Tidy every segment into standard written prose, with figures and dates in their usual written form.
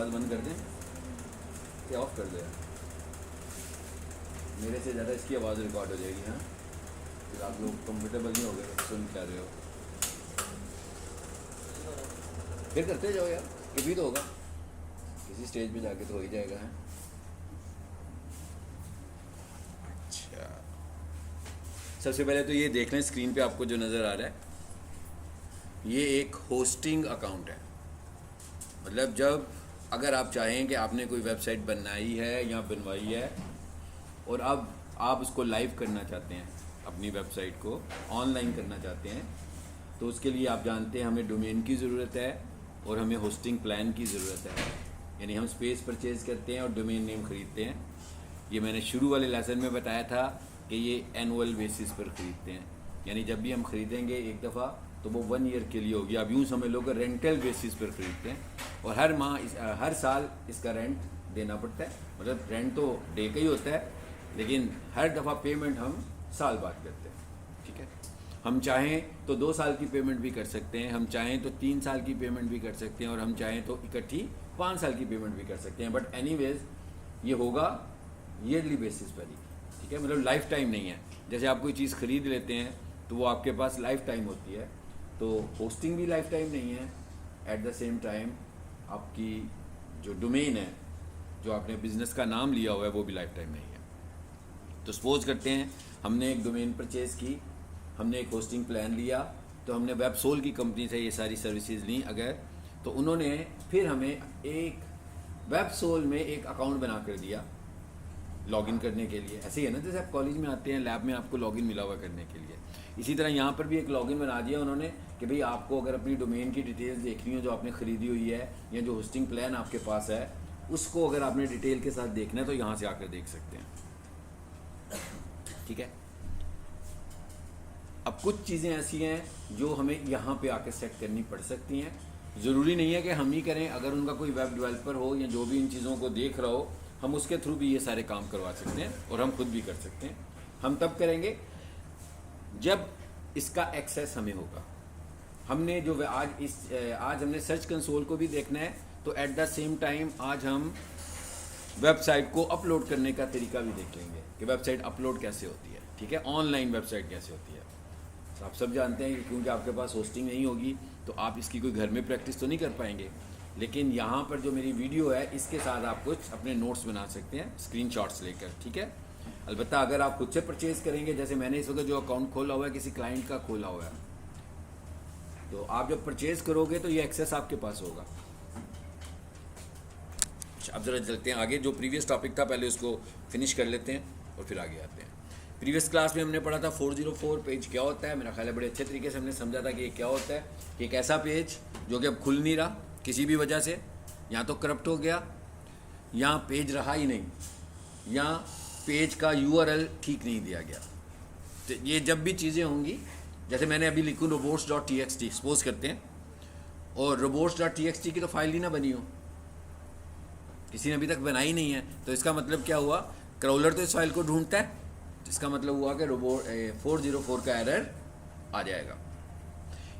आवाज़ बंद कर दें या ऑफ कर दें? मेरे से ज़्यादा इसकी आवाज़ रिकॉर्ड हो जाएगी। हाँ, फिर आप लोग कंफर्टेबल नहीं हो गए, सुन क्या रहे हो? फिर करते जाओ यार, कभी तो होगा, किसी स्टेज पे जाके तो हो ही जाएगा। है अच्छा, सबसे पहले तो ये देख लें स्क्रीन पे आपको जो नज़र आ रहा है, ये एक होस्टिंग अकाउंट है। मतलब जब अगर आप चाहें कि आपने कोई वेबसाइट बनाई है या बनवाई है और अब आप उसको लाइव करना चाहते हैं, अपनी वेबसाइट को ऑनलाइन करना चाहते हैं, तो उसके लिए आप जानते हैं हमें डोमेन की ज़रूरत है और हमें होस्टिंग प्लान की ज़रूरत है। यानी हम स्पेस परचेज़ करते हैं और डोमेन नेम ख़रीदते हैं। ये मैंने शुरू वाले लेसन में बताया था कि ये एनुअल बेसिस पर ख़रीदते हैं। यानी जब भी हम ख़रीदेंगे एक दफ़ा तो वो 1 ईयर के लिए होगी। आप यूँ समझ लो कि रेंटल बेसिस पर ख़रीदते हैं और हर माह हर साल इसका रेंट देना पड़ता है। मतलब रेंट तो डे का ही होता है, लेकिन हर दफ़ा पेमेंट हम साल बाद करते हैं। ठीक है, हम चाहें तो 2 साल की पेमेंट भी कर सकते हैं, हम चाहें तो 3 साल की पेमेंट भी कर सकते हैं और हम चाहें तो इकट्ठी 5 साल की पेमेंट भी कर सकते हैं। बट एनीवेज ये होगा ईयरली बेसिस पर ही। ठीक है, मतलब लाइफ टाइम नहीं है। जैसे आप कोई चीज़ ख़रीद लेते हैं तो वो आपके पास लाइफ टाइम होती है, तो होस्टिंग भी लाइफ टाइम नहीं है। एट द सेम टाइम आपकी जो डोमेन है, जो आपने बिज़नेस का नाम लिया हुआ है, वो भी लाइफ टाइम नहीं है। तो सपोज करते हैं हमने एक डोमेन परचेज़ की, हमने एक होस्टिंग प्लान लिया, तो हमने वेबसोल की कंपनी से ये सारी सर्विसेज ली अगर, तो उन्होंने फिर हमें एक वेबसोल में एक अकाउंट बना कर दिया लॉगिन करने के लिए। ऐसे ही है ना, जैसे आप कॉलेज में आते हैं, लैब में आपको लॉगिन मिला हुआ करने के लिए, इसी तरह यहाँ पर भी एक लॉगिन बना दिया उन्होंने कि भाई आपको अगर अपनी डोमेन की डिटेल्स देखनी हो जो आपने ख़रीदी हुई है या जो होस्टिंग प्लान आपके पास है, उसको अगर आपने डिटेल के साथ देखना है तो यहाँ से आकर देख सकते हैं। ठीक है, अब कुछ चीज़ें ऐसी हैं जो हमें यहाँ पे आकर सेट करनी पड़ सकती हैं। ज़रूरी नहीं है कि हम ही करें, अगर उनका कोई वेब डेवलपर हो या जो भी इन चीज़ों को देख रहा हो, हम उसके थ्रू भी ये सारे काम करवा सकते हैं और हम खुद भी कर सकते हैं। हम तब करेंगे जब इसका एक्सेस हमें होगा। हमने जो आज हमने सर्च कंसोल को भी देखना है, तो एट द सेम टाइम आज हम वेबसाइट को अपलोड करने का तरीका भी देख लेंगे कि वेबसाइट अपलोड कैसे होती है। ठीक है, ऑनलाइन वेबसाइट कैसे होती है। तो आप सब जानते हैं कि क्योंकि आपके पास होस्टिंग नहीं होगी तो आप इसकी कोई घर में प्रैक्टिस तो नहीं कर पाएंगे, लेकिन यहाँ पर जो मेरी वीडियो है इसके साथ आप कुछ अपने नोट्स बना सकते हैं स्क्रीनशॉट्स लेकर। ठीक है, अलबत्ता अगर आप खुद से परचेज़ करेंगे, जैसे मैंने इस वक्त जो अकाउंट खोला हुआ है किसी क्लाइंट का खोला हुआ है, तो आप जब परचेज़ करोगे तो ये एक्सेस आपके पास होगा। अब ज़रा चलते हैं आगे, जो प्रीवियस टॉपिक था पहले उसको फिनिश कर लेते हैं और फिर आगे आते हैं। प्रीवियस क्लास में हमने पढ़ा था 404 पेज क्या होता है। मेरा ख्याल है बड़े अच्छे तरीके से हमने समझा था कि ये क्या होता है कि एक ऐसा पेज जो कि अब खुल नहीं रहा किसी भी वजह से, या तो करप्ट हो गया या पेज रहा ही नहीं, या पेज का URL ठीक नहीं दिया गया। तो ये जब भी चीज़ें होंगी, जैसे मैंने अभी लिखूँ robots.txt सपोज करते हैं, और robots.txt की तो फाइल ही ना बनी हो, किसी ने अभी तक बनाई नहीं है, तो इसका मतलब क्या हुआ, क्राउलर तो इस फाइल को ढूंढता है, जिसका मतलब हुआ कि 404 का एरर आ जाएगा।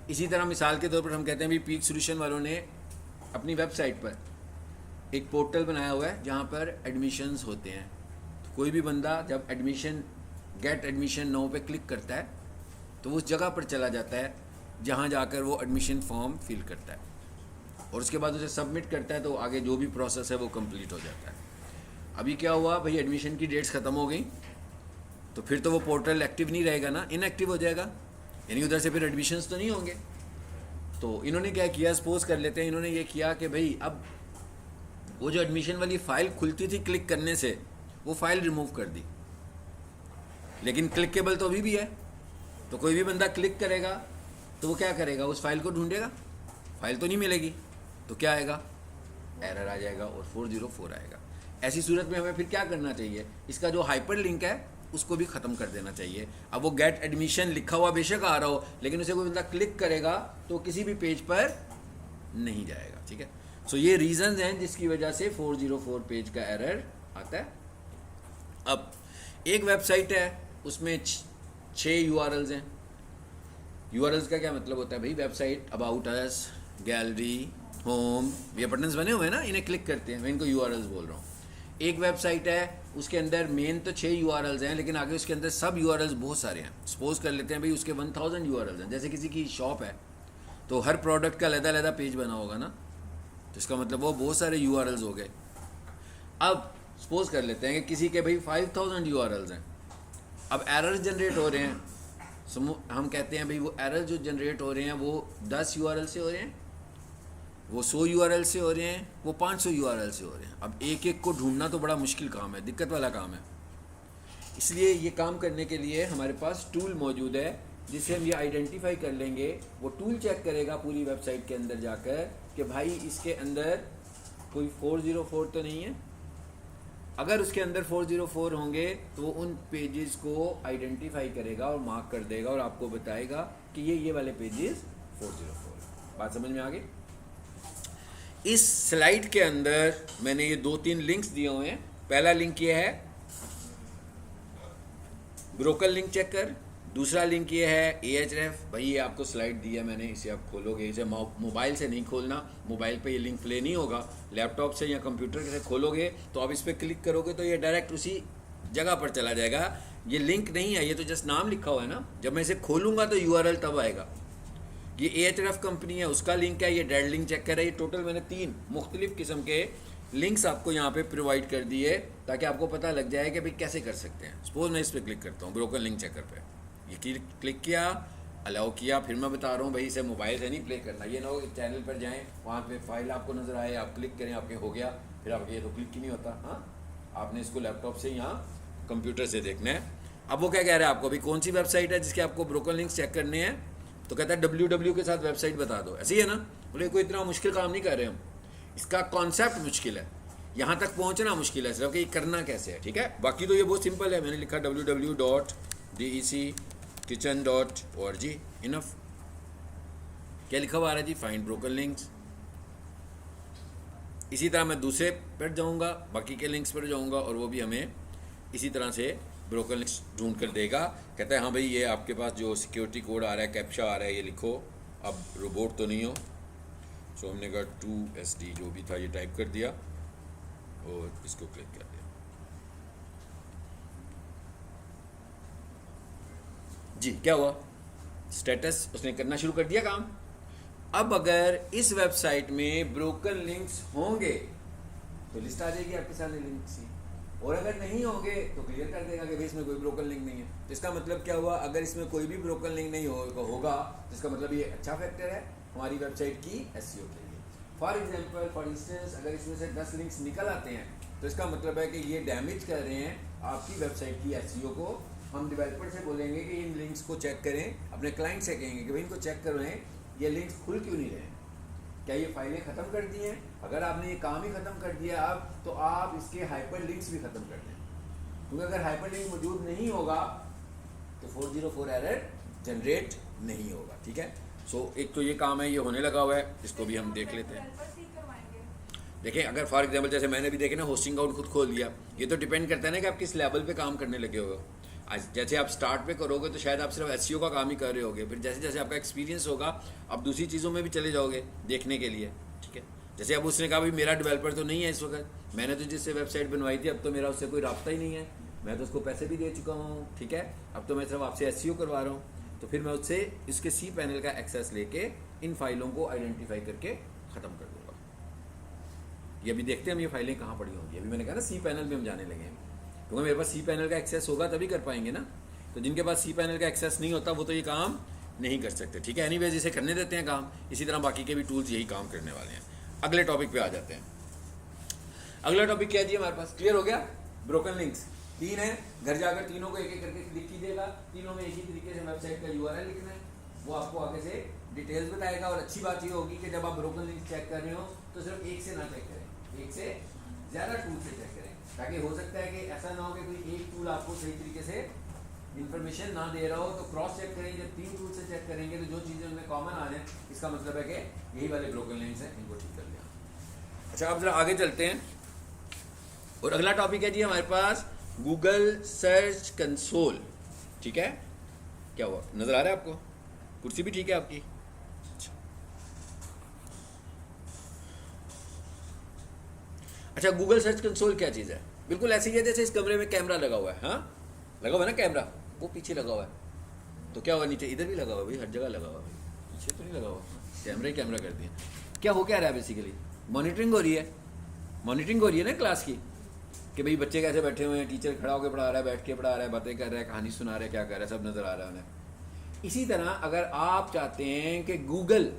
इसी तरह मिसाल के तौर पर हम कहते हैं भी पीक सॉल्यूशन वालों ने अपनी वेबसाइट पर एक पोर्टल बनाया हुआ है जहाँ पर एडमिशन्स होते हैं। तो कोई भी बंदा जब गेट एडमिशन नाउ पे क्लिक करता है तो वो उस जगह पर चला जाता है जहाँ जाकर वो एडमिशन फॉर्म फिल करता है, और उसके बाद उसे सबमिट करता है, तो आगे जो भी प्रोसेस है वो कंप्लीट हो जाता है। अभी क्या हुआ भाई, एडमिशन की डेट्स ख़त्म हो गई, तो फिर तो वो पोर्टल एक्टिव नहीं रहेगा ना, इनएक्टिव हो जाएगा, यानी उधर से फिर एडमिशन्स तो नहीं होंगे। तो इन्होंने क्या किया, सपोज कर लेते हैं इन्होंने ये किया कि भाई अब वो जो एडमिशन वाली फ़ाइल खुलती थी क्लिक करने से, वो फाइल रिमूव कर दी, लेकिन क्लिकेबल तो अभी भी है। तो कोई भी बंदा क्लिक करेगा तो वो क्या करेगा, उस फाइल को ढूंढेगा, फाइल तो नहीं मिलेगी, तो क्या आएगा, एरर आ जाएगा और 404 आएगा। ऐसी सूरत में हमें फिर क्या करना चाहिए, इसका जो हाइपर लिंक है उसको भी ख़त्म कर देना चाहिए। अब वो गेट एडमिशन लिखा हुआ बेशक आ रहा हो, लेकिन उसे कोई बंदा क्लिक करेगा तो किसी भी पेज पर नहीं जाएगा। ठीक है, सो ये रीज़न्स हैं जिसकी वजह से 404 पेज का एरर आता है। अब एक वेबसाइट है, उसमें 6 URLs हैं। URLs का क्या मतलब होता है भाई, website, about us, gallery, home, ये बटन्स बने हुए हैं ना, इन्हें क्लिक करते हैं, मैं इनको यूआरएल्स बोल रहा हूँ। एक वेबसाइट है, उसके अंदर मेन तो 6 यूआरएल्स हैं, लेकिन आगे उसके अंदर सब यूआरएल्स बहुत सारे हैं। सपोज कर लेते हैं भाई उसके 1000 यूआरएल्स हैं। जैसे किसी की शॉप है तो हर प्रोडक्ट का अलग-अलग पेज बना होगा ना, तो इसका मतलब वो बहुत सारे यूआरएल्स हो गए। अब सपोज कर लेते हैं कि किसी के भाई 5000 यूआरएल्स हैं। अब एरर्स जनरेट हो रहे हैं, हम कहते हैं भाई वो एरर जो जनरेट हो रहे हैं वो 10 यूआरएल से हो रहे हैं, वो 100 यूआरएल से हो रहे हैं, वो 500 यूआरएल से हो रहे हैं। अब एक एक को ढूंढना तो बड़ा मुश्किल काम है, दिक्कत वाला काम है। इसलिए ये काम करने के लिए हमारे पास टूल मौजूद है जिससे हम ये आइडेंटिफाई कर लेंगे। वो टूल चेक करेगा पूरी वेबसाइट के अंदर जाकर कि भाई इसके अंदर कोई 404 तो नहीं है। अगर उसके अंदर 404 होंगे तो उन पेजेस को आइडेंटिफाई करेगा और मार्क कर देगा और आपको बताएगा कि ये वाले पेजेस 404। बात समझ में आ गई? इस स्लाइड के अंदर मैंने ये 2-3 लिंक्स दिए हुए हैं। पहला लिंक ये है ब्रोकन लिंक चेकर, दूसरा लिंक ये है Ahref। भाई ये आपको स्लाइड दी है मैंने, इसे आप खोलोगे, इसे मोबाइल से नहीं खोलना, मोबाइल पे ये लिंक प्ले नहीं होगा, लैपटॉप से या कंप्यूटर से खोलोगे तो आप इस पर क्लिक करोगे तो ये डायरेक्ट उसी जगह पर चला जाएगा। ये लिंक नहीं है, ये तो जस्ट नाम लिखा हुआ है ना। जब मैं इसे खोलूँगा तो URL तब आएगा। ये Ahref कंपनी है, उसका लिंक है, ये डेड लिंक चेकर है। ये टोटल मैंने 3 मुख्तलिफ किस्म के लिंक्स आपको यहाँ पे प्रोवाइड कर दिए ताकि आपको पता लग जाए कि भाई कैसे कर सकते हैं। सपोज मैं इस पर क्लिक करता हूँ, ब्रोकन लिंक चेकर पे, ये क्लिक किया, अलाउ किया। फिर मैं बता रहा हूँ भाई इसे मोबाइल से नहीं प्ले करना। ये ना हो चैनल पर जाएँ, वहाँ पे फाइल आपको नज़र आए, आप क्लिक करें, आपके हो गया, फिर आपके ये तो क्लिक ही नहीं होता। हाँ, आपने इसको लैपटॉप से यहाँ कंप्यूटर से देखना है। अब वो क्या कह रहा है आपको, अभी कौन सी वेबसाइट है जिसके आपको ब्रोकन लिंक्स चेक करने हैं, तो कहता है www के साथ वेबसाइट बता दो। ऐसे ही है ना, बोले कोई इतना मुश्किल काम नहीं कर रहे हम, इसका कॉन्सेप्ट मुश्किल है, यहाँ तक पहुँचना मुश्किल है, सिर्फ कि करना कैसे है। ठीक है, बाकी तो ये बहुत सिंपल है। मैंने लिखा www.deckitchen.org, इनफ। क्या लिखा हुआ आ रहा है जी, फाइंड ब्रोकन लिंक्स। इसी तरह मैं दूसरे पर जाऊँगा, बाकी के लिंक्स पर जाऊँगा और वो भी हमें इसी तरह से ब्रोकन लिंक्स ढूंढ कर देगा। कहता है हाँ भाई ये आपके पास जो सिक्योरिटी कोड आ रहा है, कैप्चा आ रहा है, ये लिखो। अब रोबोट तो नहीं हो, सो हमने कहा 2SD जो भी था ये टाइप कर दिया और इसको क्लिक कर दिया। जी क्या हुआ, स्टेटस उसने करना शुरू कर दिया काम। अब अगर इस वेबसाइट में ब्रोकन लिंक्स होंगे तो लिस्ट आ जाएगी आपके सामने लिंक्स की, और अगर नहीं होंगे तो क्लियर कर देगा कि भाई इसमें कोई ब्रोकन लिंक नहीं है। तो इसका मतलब क्या हुआ, अगर इसमें कोई भी ब्रोकन लिंक नहीं होगा तो इसका मतलब ये अच्छा फैक्टर है हमारी वेबसाइट की SEO के लिए। फॉर एग्जांपल, फॉर इंस्टेंस, अगर इसमें से 10 लिंक्स निकल आते हैं तो इसका मतलब है कि ये डैमेज कर रहे हैं आपकी वेबसाइट की SEO को। हम डेवलपर से बोलेंगे कि इन लिंक्स को चेक करें, अपने क्लाइंट से कहेंगे कि भाई इनको चेक करें, ये लिंक्स खुल क्यों नहीं रहे, क्या ये फाइलें ख़त्म कर दी हैं। अगर आपने ये काम ही ख़त्म कर दिया अब, तो आप इसके हाइपर लिंक्स भी ख़त्म कर दें, क्योंकि अगर हाइपर लिंक मौजूद नहीं होगा तो 404 एरर जनरेट नहीं होगा। ठीक है, सो एक तो ये काम है, ये होने लगा हुआ है, इसको भी हम देख लेते हैं। देखें, अगर फॉर एग्जांपल जैसे मैंने भी देखे ना, होस्टिंग अकाउंट खुद खोल लिया, ये तो डिपेंड करता है ना कि आप किस लेवल पे काम करने लगे हो। आज जैसे आप स्टार्ट पे करोगे तो शायद आप सिर्फ SEO का काम ही कर रहे होगे, फिर जैसे जैसे आपका एक्सपीरियंस होगा आप दूसरी चीज़ों में भी चले जाओगे देखने के लिए। ठीक है, जैसे अब उसने कहा भाई मेरा डेवलपर तो नहीं है इस वक्त, मैंने तो जिससे वेबसाइट बनवाई थी अब तो मेरा उससे कोई राब्ता ही नहीं है, मैं तो उसको पैसे भी दे चुका हूँ। ठीक है, अब तो मैं सिर्फ आपसे SEO करवा रहा हूँ, तो फिर मैं उससे इसके cPanel का एक्सेस लेके इन फाइलों को आइडेंटिफाई करके ख़त्म कर दूँगा। ये अभी देखते हैं हम ये फाइलें कहाँ पड़ी होंगी। अभी मैंने कहा ना cPanel में हम जाने लगे हैं, क्योंकि मेरे पास cPanel का एक्सेस होगा तभी कर पाएंगे ना। तो जिनके पास cPanel का एक्सेस नहीं होता वो तो ये काम नहीं कर सकते। ठीक है, एनीवेज इसे करने देते हैं काम। इसी तरह बाकी के भी टूल्स यही काम करने वाले हैं। अगले टॉपिक पे आ जाते हैं। अगला टॉपिक क्या जी हमारे पास, क्लियर हो गया। ब्रोकन लिंक्स 3 है, घर जाकर तीनों को एक एक करके लिख कीजिएगा। तीनों में एक ही तरीके से वेबसाइट का URL लिखना है, वो आपको आगे से डिटेल्स बताएगा। और अच्छी बात ये होगी कि जब आप ब्रोकन लिंक चेक कर रहे हो तो सिर्फ एक से ना चेक करें, एक से ज़्यादा टूल से चेक करें, ताकि हो सकता है कि ऐसा ना हो कि कोई एक टूल आपको सही तरीके से इन्फॉर्मेशन ना दे रहा हो। तो क्रॉस चेक करें, जब 3 टूल से चेक करेंगे तो जो चीज़ें उनमें कॉमन आ जाए, इसका मतलब है कि यही वाले ब्रोकन लिंक्स हैं, इनको ठीक कर लिया। अच्छा, अब जरा आगे चलते हैं और अगला टॉपिक है जी हमारे पास गूगल सर्च कंसोल। ठीक है, क्या हुआ, नज़र आ रहा है आपको, कुर्सी भी ठीक है आपकी। अच्छा, गूगल सर्च कंसोल क्या चीज़ है? बिल्कुल ऐसी ही है जैसे इस कमरे में कैमरा लगा हुआ है। हाँ, लगा हुआ है ना कैमरा, वो पीछे लगा हुआ है, तो क्या हुआ, नीचे इधर भी लगा हुआ है भाई, हर जगह लगा हुआ है भाई, पीछे तो नहीं लगा हुआ, कैमरा ही कैमरा कर दिया। क्या हो क्या रहा है बेसिकली? मॉनिटरिंग हो रही है, मॉनिटरिंग हो रही है ना क्लास की, कि भाई बच्चे कैसे बैठे हुए हैं, टीचर खड़ा होकर पढ़ा रहा है, बैठ के पढ़ा रहा है, बातें कर रहा है, कहानी सुना रहा है, क्या कर रहा है, सब नज़र आ रहा है उन्हें। इसी तरह अगर आप चाहते हैं कि गूगल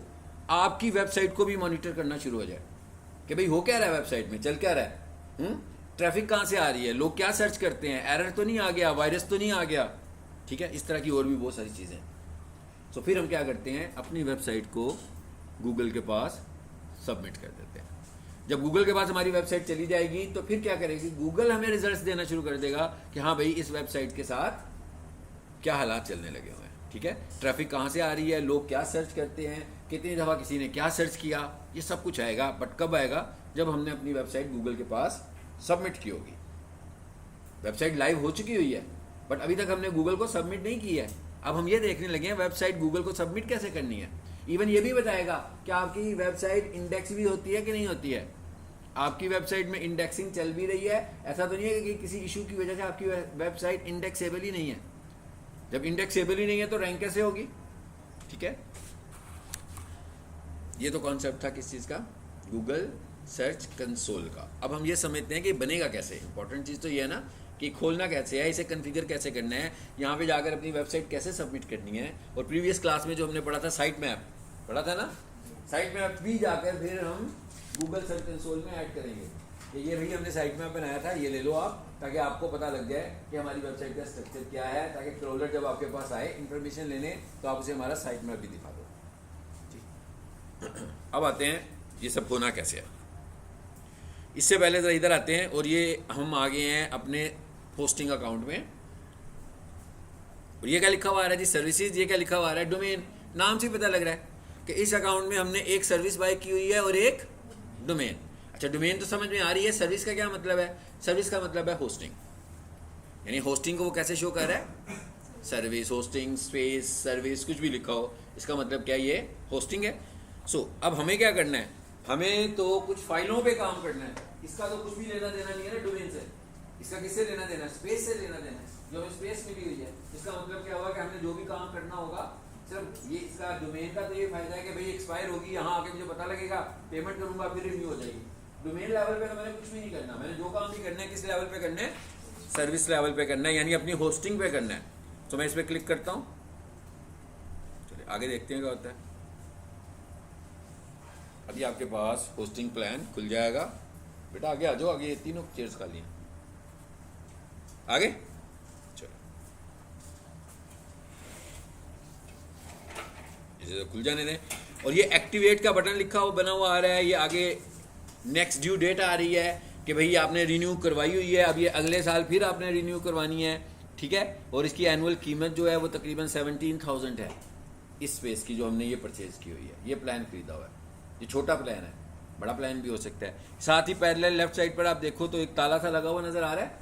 आपकी वेबसाइट को भी मॉनिटर करना शुरू हो जाए कि भाई हो क्या रहा है वेबसाइट में, चल क्या रहा है, ट्रैफिक कहाँ से आ रही है, लोग क्या सर्च करते हैं, एरर तो नहीं आ गया, वायरस तो नहीं आ गया, ठीक है, इस तरह की और भी बहुत सारी चीज़ें। तो फिर हम क्या करते हैं, अपनी वेबसाइट को गूगल के पास सबमिट कर देते हैं। जब गूगल के पास हमारी वेबसाइट चली जाएगी तो फिर क्या करेगी, गूगल हमें रिजल्ट्स देना शुरू कर देगा कि हाँ भाई इस वेबसाइट के साथ क्या हालात चलने लगे हुए हैं, ठीक है, ट्रैफिक कहाँ से आ रही है, लोग क्या सर्च करते हैं, कितनी दफ़ा किसी ने क्या सर्च किया, ये सब कुछ आएगा। बट कब आएगा, जब हमने अपनी वेबसाइट गूगल के पास सबमिट की होगी। वेबसाइट लाइव हो चुकी हुई है बट अभी तक हमने गूगल को सबमिट नहीं की है। अब हम ये देखने लगे हैं वेबसाइट गूगल को सबमिट कैसे करनी है। इवन ये भी बताएगा कि आपकी वेबसाइट इंडेक्स भी होती है कि नहीं होती है, आपकी वेबसाइट में इंडेक्सिंग चल भी रही है। ऐसा तो नहीं है कि किसी इशू की वजह से आपकी वेबसाइट इंडेक्सेबल ही नहीं है। जब इंडेक्सेबल ही नहीं है तो रैंक कैसे होगी, ठीक है। ये तो कॉन्सेप्ट था किस चीज़ का, गूगल सर्च कंसोल का। अब हम ये समझते हैं कि बनेगा कैसे। इंपॉर्टेंट चीज़ तो ये है ना कि खोलना कैसे है, इसे कॉन्फ़िगर कैसे करना है, यहाँ पे जाकर अपनी वेबसाइट कैसे सबमिट करनी है। और प्रीवियस क्लास में जो हमने पढ़ा था साइट मैप, पढ़ा था ना, साइट मैप भी जाकर फिर हम गूगल सर्च कंसोल में ऐड करेंगे कि ये भाई हमने साइट मैप बनाया था, ये ले लो आप, ताकि आपको पता लग जाए कि हमारी वेबसाइट का स्ट्रक्चर क्या है, ताकि क्रोलर जब आपके पास आए इन्फॉर्मेशन लेने तो आप उसे हमारा साइट मैप भी दिखा दो। अब आते हैं ये सब होना कैसे है। इससे पहले ज़रा इधर आते हैं और ये हम आ गए हैं अपने होस्टिंग अकाउंट में। और ये क्या लिखा हुआ आ रहा है जी, सर्विसेज। ये क्या लिखा हुआ आ रहा है, डोमेन। नाम से पता लग रहा है कि इस अकाउंट में हमने एक सर्विस बाय की हुई है और एक डोमेन। अच्छा, डोमेन तो समझ में आ रही है, सर्विस का क्या मतलब है, सर्विस का मतलब है होस्टिंग, यानी होस्टिंग को वो कैसे शो कर रहा है, सर्विस, होस्टिंग, स्पेस, सर्विस, कुछ भी लिखा हो, इसका मतलब क्या, ये होस्टिंग है। सो अब हमें क्या करना है, हमें तो कुछ फाइलों पे काम करना है। इसका तो कुछ भी लेना देना नहीं है ना डोमेन से, इसका किससे लेना देना है, स्पेस से लेना देना है, जो हमें स्पेस मिली हुई है। इसका मतलब क्या हुआ कि हमने जो भी काम करना होगा, सिर्फ ये इसका डोमेन का तो ये फायदा है कि भाई एक्सपायर होगी, यहाँ आके मुझे पता लगेगा, पेमेंट करूंगा, फिर रिन्यू हो जाएगी। डोमेन लेवल पे तो मैंने कुछ भी नहीं करना, मैंने जो काम भी करना है किस लेवल पे करना है, सर्विस लेवल पे करना है, यानी अपनी होस्टिंग पे करना है। तो मैं इस पर क्लिक करता हूँ, चलिए आगे देखते हैं क्या होता है। अभी आपके पास होस्टिंग प्लान खुल जाएगा। बेटा आगे आ जाओ, आगे ये तीनों चेयर्स खाली हैं, आगे चलो, इसे तो खुल जाने दें। और ये एक्टिवेट का बटन लिखा हुआ बना हुआ आ रहा है, ये आगे नेक्स्ट ड्यू डेट आ रही है कि भाई आपने रिन्यू करवाई हुई है, अब ये अगले साल फिर आपने रिन्यू करवानी है, ठीक है। और इसकी एनुअल कीमत जो है वो तकरीबन 17,000 है इस स्पेस की, जो हमने ये परचेज की हुई है। ये प्लान खरीदा हुआ है, ये छोटा प्लान है, बड़ा प्लान भी हो सकता है। साथ ही पैरेलल लेफ्ट साइड पर आप देखो तो एक ताला सा लगा हुआ नज़र आ रहा है,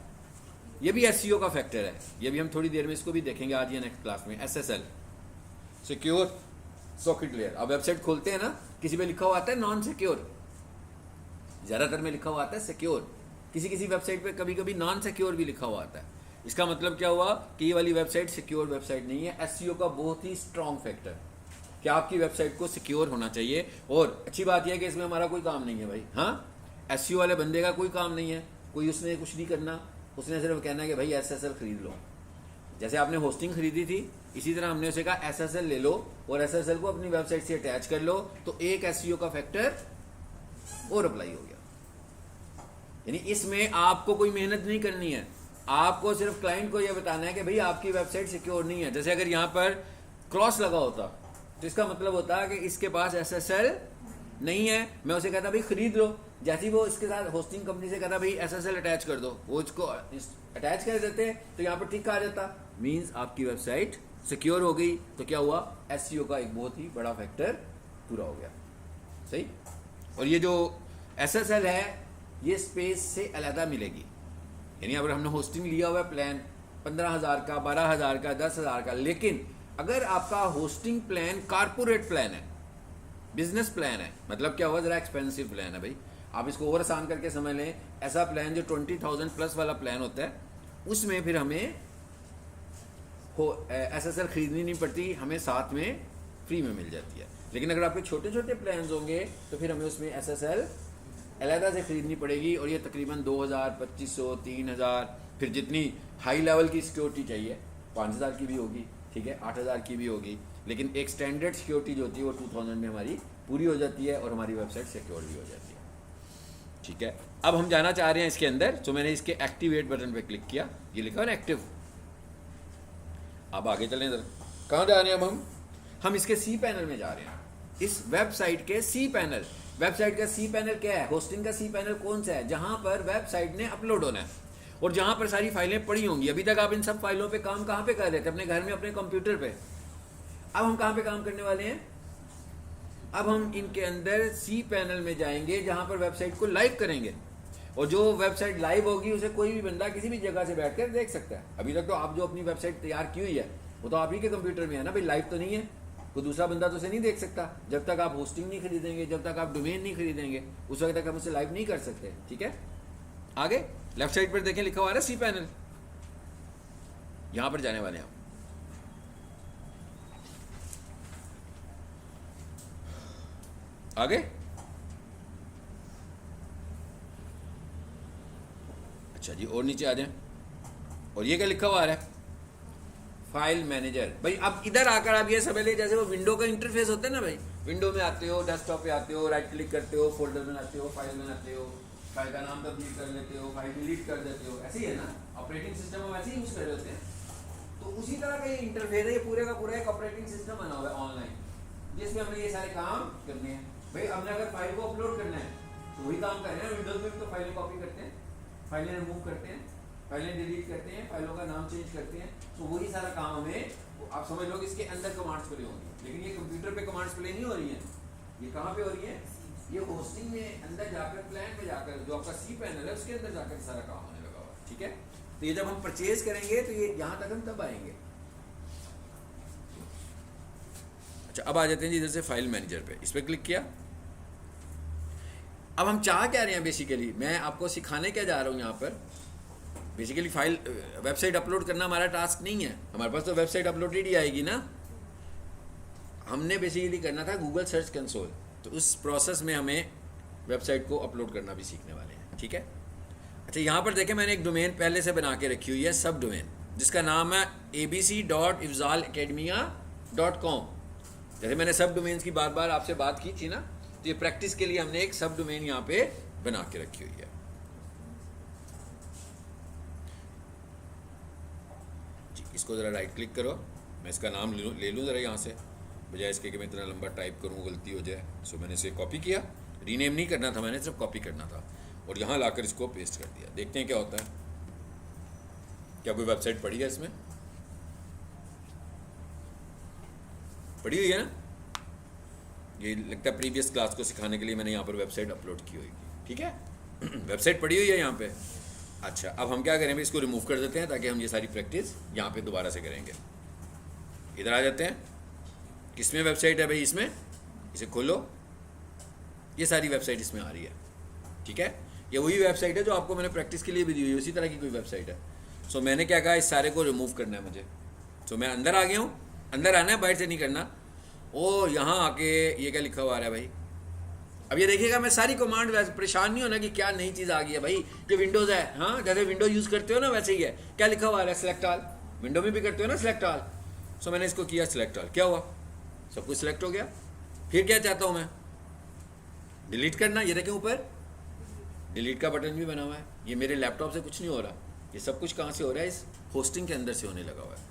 ये भी एसईओ का फैक्टर है। ये भी हम थोड़ी देर में इसको भी देखेंगे आज या नेक्स्ट क्लास में। SSL, secure socket layer. अब वेबसाइट खोलते हैं ना, किसी पे लिखा हुआ आता है नॉन सिक्योर, ज़्यादातर में लिखा हुआ आता है सिक्योर, किसी किसी वेबसाइट पे कभी कभी नॉन सिक्योर भी लिखा हुआ आता है। इसका मतलब क्या हुआ कि ये वाली वेबसाइट सिक्योर वेबसाइट नहीं है। एसईओ का बहुत ही स्ट्रॉन्ग फैक्टर कि आपकी वेबसाइट को सिक्योर होना चाहिए। और अच्छी बात यह है कि इसमें हमारा कोई काम नहीं है भाई, हाँ, एसईओ वाले बंदे का कोई काम नहीं है, कोई उसने कुछ नहीं करना, उसने सिर्फ कहना है कि भाई एसएसएल खरीद लो। जैसे आपने होस्टिंग खरीदी थी, इसी तरह हमने उसे कहा एसएसएल ले लो और एसएसएल को अपनी वेबसाइट से अटैच कर लो, तो एक एसईओ का फैक्टर और अप्लाई हो गया। यानी इसमें आपको कोई मेहनत नहीं करनी है, आपको सिर्फ क्लाइंट को यह बताना है कि भाई आपकी वेबसाइट सिक्योर नहीं है। जैसे अगर यहाँ पर क्रॉस लगा होता तो इसका मतलब होता है कि इसके पास एसएसएल नहीं है, मैं उसे कहता भाई खरीद लो। जैसे ही वो इसके साथ होस्टिंग कंपनी से कहता भाई एसएसएल अटैच कर दो, वो इसको अटैच कर देते तो यहाँ पर टिक आ जाता, मीन्स आपकी वेबसाइट सिक्योर हो गई। तो क्या हुआ, एसईओ का एक बहुत ही बड़ा फैक्टर पूरा हो गया, सही। और ये जो एसएसएल है ये स्पेस से अलहदा मिलेगी, यानी अगर हमने होस्टिंग लिया हुआ है प्लान 15,000 का, 12,000 का, 10,000 का, लेकिन अगर आपका होस्टिंग प्लान कारपोरेट प्लान है, बिजनेस प्लान है, मतलब क्या हुआ, ज़रा एक्सपेंसिव प्लान है भाई, आप इसको और आसान करके समझ लें, ऐसा प्लान जो 20,000 प्लस वाला प्लान होता है, उसमें फिर हमें SSL ख़रीदनी नहीं पड़ती, हमें साथ में फ्री में मिल जाती है। लेकिन अगर आपके छोटे छोटे प्लान्स होंगे तो फिर हमें उसमें SSL अलहदा से ख़रीदनी पड़ेगी, और ये तकरीबन 2,000, 2,500, 3,000, फिर जितनी हाई लेवल की सिक्योरिटी चाहिए 5,000 की भी होगी, ठीक है, 8,000 की भी होगी। लेकिन एक स्टैंडर्ड सिक्योरिटी जो होती है वो 2,000 में हमारी पूरी हो जाती है और हमारी वेबसाइट सिक्योर भी हो जाती है, ठीक है। अब हम जाना चाह रहे हैं इसके अंदर, तो मैंने इसके एक्टिवेट बटन पे क्लिक किया, ये लिखा है ना एक्टिव। अब आगे चलें इधर, कहाँ जा रहे हैं अब हम इसके सी पैनल में जा रहे हैं, इस वेबसाइट के सी पैनल। वेबसाइट का सी पैनल क्या है? होस्टिंग का सी पैनल कौन सा है? जहां पर वेबसाइट ने अपलोड होना है और जहां पर सारी फाइलें पड़ी होंगी। अभी तक आप इन सब फाइलों पे काम कहाँ पे कर रहे थे? अपने घर में, अपने कंप्यूटर पे। अब हम कहाँ पे काम करने वाले हैं? अब हम इनके अंदर सी पैनल में जाएंगे जहां पर वेबसाइट को लाइव करेंगे, और जो वेबसाइट लाइव होगी उसे कोई भी बंदा किसी भी जगह से बैठकर देख सकता है। अभी तक तो आप जो अपनी वेबसाइट तैयार की हुई है वो तो आप ही के कंप्यूटर में है ना भाई, लाइव तो नहीं है, कोई दूसरा बंदा तो उसे नहीं देख सकता। जब तक आप होस्टिंग नहीं खरीदेंगे, जब तक आप डोमेन नहीं खरीदेंगे, उस वक्त तक हम उसे लाइव नहीं कर सकते, ठीक है। आगे लेफ्ट साइड पर देखें, लिखा हुआ है सी पैनल, यहां पर जाने वाले हैं हम। आगे अच्छा जी, और नीचे आ जाएं, और ये क्या लिखा हुआ है? File manager. भाई अब इधर आकर आप ये समझ लीजिए जैसे वो विंडो का इंटरफेस होता है ना भाई, विंडो में आते हो, डेस्कटॉप पे आते हो, राइट क्लिक करते हो, फोल्डर बनाते हो, फाइल बनाते हो, फाइल का नाम तब्दील कर लेते हो, फाइल डिलीट कर देते हो, ऐसे ही है ना, ऑपरेटिंग सिस्टम हम ऐसे ही यूज कर रहे होते हैं। तो उसी तरह का ये इंटरफेस है, ये पूरे का पूरा एक ऑपरेटिंग सिस्टम बना हुआ है ऑनलाइन, जिसमें हमने ये सारे काम करने हैं। भाई हमने अगर फाइल को अपलोड करना है तो वही काम कर रहे हैं, विंडोज में तो फाइलें कॉपी करते हैं, फाइलें रिमूव करते हैं, फाइलें डिलीट करते हैं, फाइलों का नाम चेंज करते हैं, तो वही सारा काम हमें, आप समझ लो कि इसके अंदर कमांड्स प्ले होंगी। लेकिन ये कंप्यूटर पे कमांड्स प्ले नहीं हो रही हैं, ये कहाँ पे हो रही है? ये होस्टिंग में अंदर जाकर, प्लान में जाकर, जो आपका सी पैनल है उसके अंदर जाकर सारा काम होने लगा हुआ, ठीक है। तो ये जब हम परचेज करेंगे तो ये यहाँ तक हम तब आएंगे। अच्छा, अब आ जाते हैं जी इधर से फाइल मैनेजर पे, इस पर क्लिक किया। अब हम चाह क्या रहे हैं बेसिकली, मैं आपको सिखाने क्या जा रहा हूँ यहाँ पर। बेसिकली फाइल वेबसाइट अपलोड करना हमारा टास्क नहीं है, हमारे पास तो वेबसाइट अपलोडेड ही आएगी ना। हमने बेसिकली करना था गूगल सर्च कंसोल, तो उस प्रोसेस में हमें वेबसाइट को अपलोड करना भी सीखने वाले हैं, ठीक है। अच्छा, यहाँ पर देखें मैंने एक डोमेन पहले से बना के रखी हुई है, सब डोमेन, जिसका नाम है abc.ifzalacademia.com। जैसे मैंने सब डोमेन्स की बार बार आपसे बात की थी ना, तो ये प्रैक्टिस के लिए हमने एक सब डोमेन यहाँ पे बना के रखी हुई है। जी, इसको ज़रा राइट क्लिक करो, मैं इसका नाम ले लूँ ज़रा यहाँ से, बजाय इसके कि मैं इतना लंबा टाइप करूँ गलती हो जाए। सो मैंने इसे कॉपी किया, रीनेम नहीं करना था मैंने, सिर्फ कॉपी करना था, और यहाँ लाकर इसको पेस्ट कर दिया। देखते हैं क्या होता है, क्या कोई वेबसाइट पड़ी है इसमें? पड़ी हुई है ना, ये लगता है प्रीवियस क्लास को सिखाने के लिए मैंने यहाँ पर वेबसाइट अपलोड की हुई, ठीक है। वेबसाइट पड़ी हुई है यहाँ पे। अच्छा, अब हम क्या करेंगे, इसको रिमूव कर देते हैं ताकि हम ये सारी प्रैक्टिस यहाँ पे दोबारा से करेंगे। इधर आ जाते हैं, किसमें वेबसाइट है भाई? इसमें, इसे खोलो, ये सारी वेबसाइट इसमें आ रही है, ठीक है। ये वही वेबसाइट है जो आपको मैंने प्रैक्टिस के लिए भी दी हुई है, उसी तरह की कोई वेबसाइट है। सो मैंने क्या कहा, इस सारे को रिमूव करना है मुझे। सो मैं अंदर आ गया हूँ, अंदर आना है, बाहर से नहीं करना। और यहाँ आके ये क्या लिखा हुआ आ रहा है भाई? अब ये देखिएगा, मैं सारी कमांड, परेशान नहीं होना कि क्या नई चीज़ आ गई है भाई, ये विंडोज़ है, हाँ, जैसे विंडोज यूज़ करते हो ना वैसे ही है। क्या लिखा हुआ आ रहा है? Select all. विंडो में भी करते हो ना सेलेक्ट ऑल। सो मैंने इसको किया सेलेक्ट ऑल, क्या हुआ? सब कुछ सिलेक्ट हो गया। फिर क्या चाहता हूँ मैं? डिलीट करना, ये देखें ऊपर डिलीट का बटन भी बना हुआ है। ये मेरे लैपटॉप से कुछ नहीं हो रहा, ये सब कुछ कहाँ से हो रहा है? इस होस्टिंग के अंदर से होने लगा हुआ है।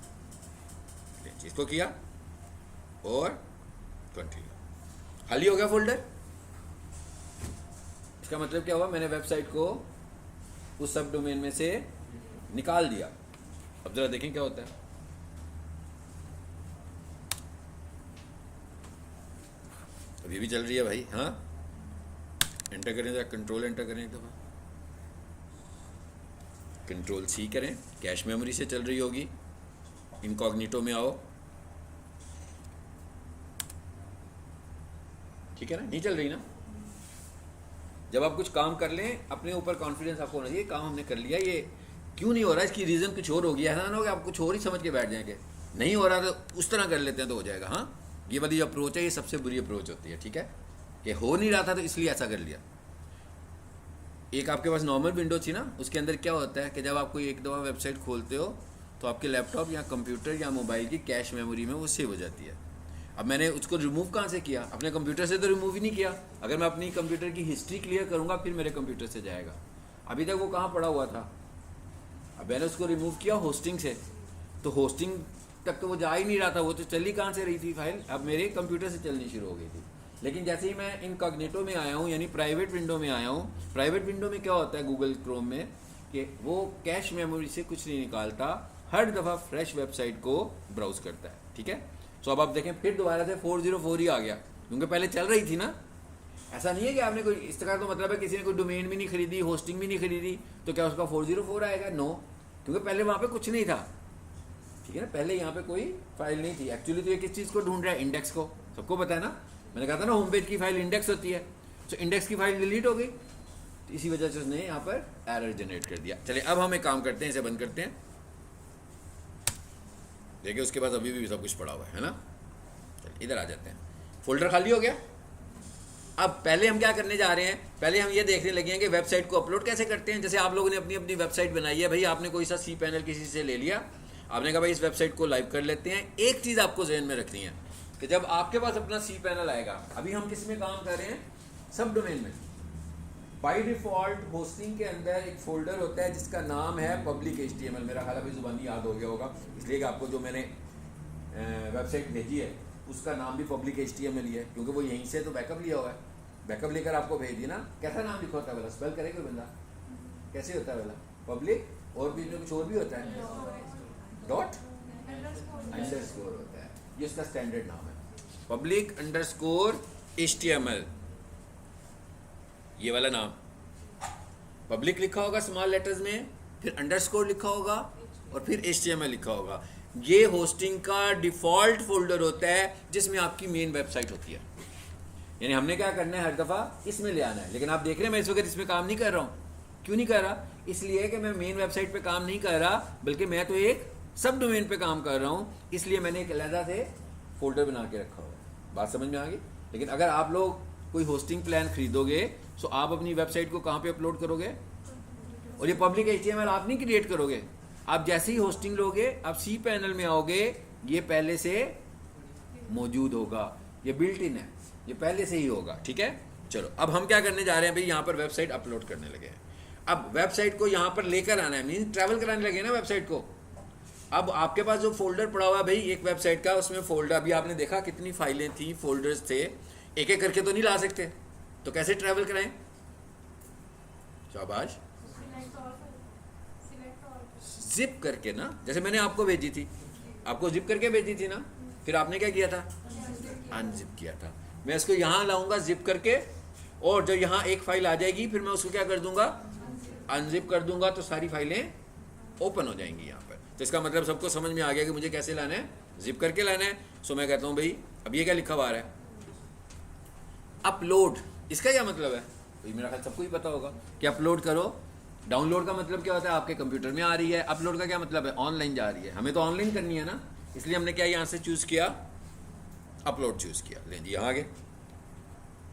इसको किया और कंटिन्यू, खाली हो गया फोल्डर। इसका मतलब क्या हुआ? मैंने वेबसाइट को उस सब डोमेन में से निकाल दिया। अब जरा देखें क्या होता है। अब ये भी चल रही है भाई, हाँ, एंटर करें जरा, कंट्रोल एंटर करें एक दफ़ा, कंट्रोल सी करें, कैश मेमोरी से चल रही होगी। इनकॉग्निटो में आओ, ठीक है ना, नहीं चल रही ना, जब आप कुछ काम कर लें अपने ऊपर कॉन्फिडेंस आपको होना चाहिए, काम हमने कर लिया, ये क्यों नहीं हो रहा, इसकी रीज़न कुछ और होगी, ऐसा ना हो कि आप कुछ और ही समझ के बैठ जाएंगे, नहीं हो रहा तो उस तरह कर लेते हैं तो हो जाएगा। हाँ, ये वाली जो अप्रोच है ये सबसे बुरी अप्रोच होती है, ठीक है, कि हो नहीं रहा था तो इसलिए ऐसा कर लिया। एक आपके पास नॉर्मल विंडो थी ना, उसके अंदर क्या होता है कि जब आप कोई एक दफ़ा वेबसाइट खोलते हो तो आपके लैपटॉप या कंप्यूटर या मोबाइल की कैश मेमोरी में वो सेव हो जाती है। अब मैंने उसको रिमूव कहाँ से किया, अपने कंप्यूटर से तो रिमूव ही नहीं किया। अगर मैं अपनी कंप्यूटर की हिस्ट्री क्लियर करूँगा फिर मेरे कंप्यूटर से जाएगा, अभी तक वो कहाँ पड़ा हुआ था। अब मैंने उसको रिमूव किया होस्टिंग से, तो होस्टिंग तक तो वो जा ही नहीं रहा था, वो तो चली कहाँ से रही थी फाइल, अब मेरे कंप्यूटर से चलनी शुरू हो गई थी। लेकिन जैसे ही मैं इनकॉग्निटो में आया हूँ, यानी प्राइवेट विंडो में आया हूँ, प्राइवेट विंडो में क्या होता है गूगल क्रोम में कि वो कैश मेमोरी से कुछ नहीं निकालता, हर दफ़ा फ्रेश वेबसाइट को ब्राउज करता है, ठीक है। सो अब आप देखें फिर दोबारा से 404 ही आ गया, क्योंकि पहले चल रही थी ना। ऐसा नहीं है कि आपने कोई इस तरह, तो मतलब है किसी ने कोई डोमेन भी नहीं खरीदी, होस्टिंग भी नहीं खरीदी, तो क्या उसका 404 आएगा? नो, क्योंकि पहले वहाँ पे कुछ नहीं था, ठीक है ना, पहले यहाँ पे कोई फाइल नहीं थी। एक्चुअली तो ये किस चीज़ को ढूंढ रहा है? इंडेक्स को, सबको पता है ना, मैंने कहा था ना होम पेज की फाइल इंडेक्स होती है। तो इंडेक्स की फाइल डिलीट हो गई, तो इसी वजह से उसने यहाँ पर एरर जनरेट कर दिया। चलिए अब हम एक काम करते हैं, इसे बंद करते हैं। देखिए उसके बाद अभी भी सब कुछ पड़ा हुआ है ना। चलिए इधर आ जाते हैं, फोल्डर खाली हो गया। अब पहले हम क्या करने जा रहे हैं, पहले हम ये देखने लगे हैं कि वेबसाइट को अपलोड कैसे करते हैं। जैसे आप लोगों ने अपनी अपनी वेबसाइट बनाई है, भाई आपने कोई सा सी पैनल किसी से ले लिया, आपने कहा भाई इस वेबसाइट को लाइव कर लेते हैं। एक चीज़ आपको जहन में रखनी है कि जब आपके पास अपना सी पैनल आएगा, अभी हम किस में काम कर रहे हैं, सब डोमेन में। बाय डिफॉल्ट होस्टिंग के अंदर एक फोल्डर होता है जिसका नाम है पब्लिक HTML। मेरा ख्याल अभी जुबानी याद हो गया होगा, इसलिए कि आपको जो मैंने वेबसाइट भेजी है उसका नाम भी पब्लिक HTML ही है, क्योंकि वो यहीं से तो बैकअप लिया हुआ है। बैकअप लेकर आपको भेज दी ना। कैसा नाम लिखा होता है वाला, स्पेल करे कोई बंदा, कैसे होता है वाला? पब्लिक, और भी कुछ और भी होता है, डॉट अंडरस्कोर होता है, ये उसका स्टैंडर्ड नाम है, पब्लिक अंडरस्कोर HTML। ये वाला नाम पब्लिक लिखा होगा स्मॉल लेटर्स में, फिर अंडरस्कोर लिखा होगा और फिर HTML लिखा होगा। ये होस्टिंग का डिफ़ॉल्ट फोल्डर होता है जिसमें आपकी मेन वेबसाइट होती है। यानी हमने क्या करना है, हर दफ़ा इसमें ले आना है। लेकिन आप देख रहे हैं मैं इस वक्त इसमें काम नहीं कर रहा हूँ। क्यों नहीं कर रहा? इसलिए कि मैं मेन वेबसाइट पे काम नहीं कर रहा, बल्कि मैं तो एक सब डोमेन पे काम कर रहा हूँ, इसलिए मैंने एक अलग से फोल्डर बना के रखा हुआ है। बात समझ में आ गई? लेकिन अगर आप लोग कोई होस्टिंग प्लान खरीदोगे तो आप अपनी वेबसाइट को कहाँ पे अपलोड करोगे? और ये पब्लिक HTML आप नहीं क्रिएट करोगे। आप जैसे ही होस्टिंग लोगे, आप सी पैनल में आओगे, ये पहले से मौजूद होगा, ये बिल्ट इन है, ये पहले से ही होगा, ठीक है। चलो अब हम क्या करने जा रहे हैं भाई, यहाँ पर वेबसाइट अपलोड करने लगे हैं। अब वेबसाइट को यहाँ पर लेकर आना है, मीन ट्रैवल कराने लगे ना वेबसाइट को। अब आपके पास जो फोल्डर पड़ा हुआ है भाई एक वेबसाइट का, उसमें फोल्डर, अभी आपने देखा कितनी फाइलें थी, फोल्डर्स थे, एक एक करके तो नहीं ला सकते, तो कैसे ट्रैवल कराएं? शाबाश, जिप करके ना, जैसे मैंने आपको भेजी थी, आपको जिप करके भेजी थी ना, फिर आपने क्या किया था? अनजिप किया था। मैं इसको यहाँ लाऊंगा जिप करके, और जब यहाँ एक फाइल आ जाएगी फिर मैं उसको क्या कर दूंगा? अनजिप कर दूंगा, तो सारी फाइलें ओपन हो जाएंगी यहाँ पर। तो इसका मतलब सबको समझ में आ गया कि मुझे कैसे लाना है, जिप करके लाना है। सो मैं कहता हूँ भाई अब ये क्या लिखा हुआ आ रहा है, अपलोड। इसका क्या मतलब है? तो मेरा ख्याल सबको ही पता होगा कि अपलोड करो। डाउनलोड का मतलब क्या होता है, आपके कंप्यूटर में आ रही है। अपलोड का क्या मतलब है, ऑनलाइन जा रही है। हमें तो ऑनलाइन करनी है ना, इसलिए हमने क्या यहाँ से चूज़ किया, अपलोड चूज़ किया। लें जी, यहाँ आगे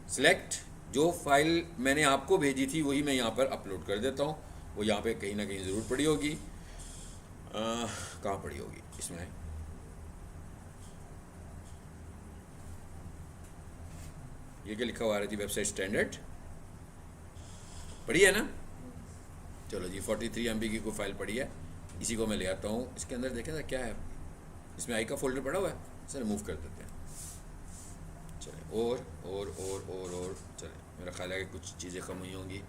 सिलेक्ट, जो फाइल मैंने आपको भेजी थी वही मैं यहाँ पर अपलोड कर देता हूँ। वो यहाँ पे कहीं ना कहीं ज़रूर पड़ी होगी, कहाँ पड़ी होगी, इसमें ये क्या लिखा हुआ आ रही थी, वेबसाइट स्टैंडर्ड पड़ी है ना। चलो जी, 43 MB की कोई फाइल पड़ी है, इसी को मैं ले आता हूँ। इसके अंदर देखें ना क्या है, इसमें आई का फोल्डर पड़ा हुआ है, इसे रिमूव कर देते हैं। चले और चले, मेरा ख्याल है कि कुछ चीज़ें कम हुई होंगी।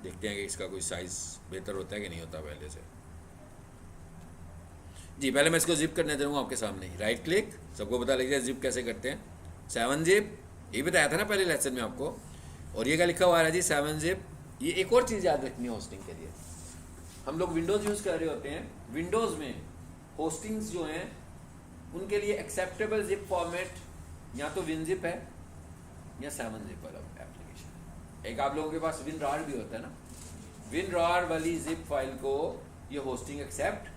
देखते हैं कि इसका कोई साइज़ बेहतर होता है कि नहीं होता पहले से। जी पहले मैं इसको जिप करने दूँगा आपके सामने ही, राइट क्लिक, सबको पता लग जाए जिप कैसे करते हैं। 7 जिप, ये बताया था ना पहले लेसन में आपको। और ये क्या लिखा हुआ है जी, 7 जिप। ये एक और चीज़ याद रखनी है होस्टिंग के लिए, हम लोग विंडोज़ यूज़ कर रहे होते हैं, विंडोज़ में होस्टिंग्स जो हैं उनके लिए एक्सेप्टेबल जिप फॉर्मेट या तो विनजिप है या 7 जिप वाला एप्लीकेशन। एक आप लोगों के पास WinRAR भी होता है ना, WinRAR वाली जिप फाइल को ये होस्टिंग एक्सेप्ट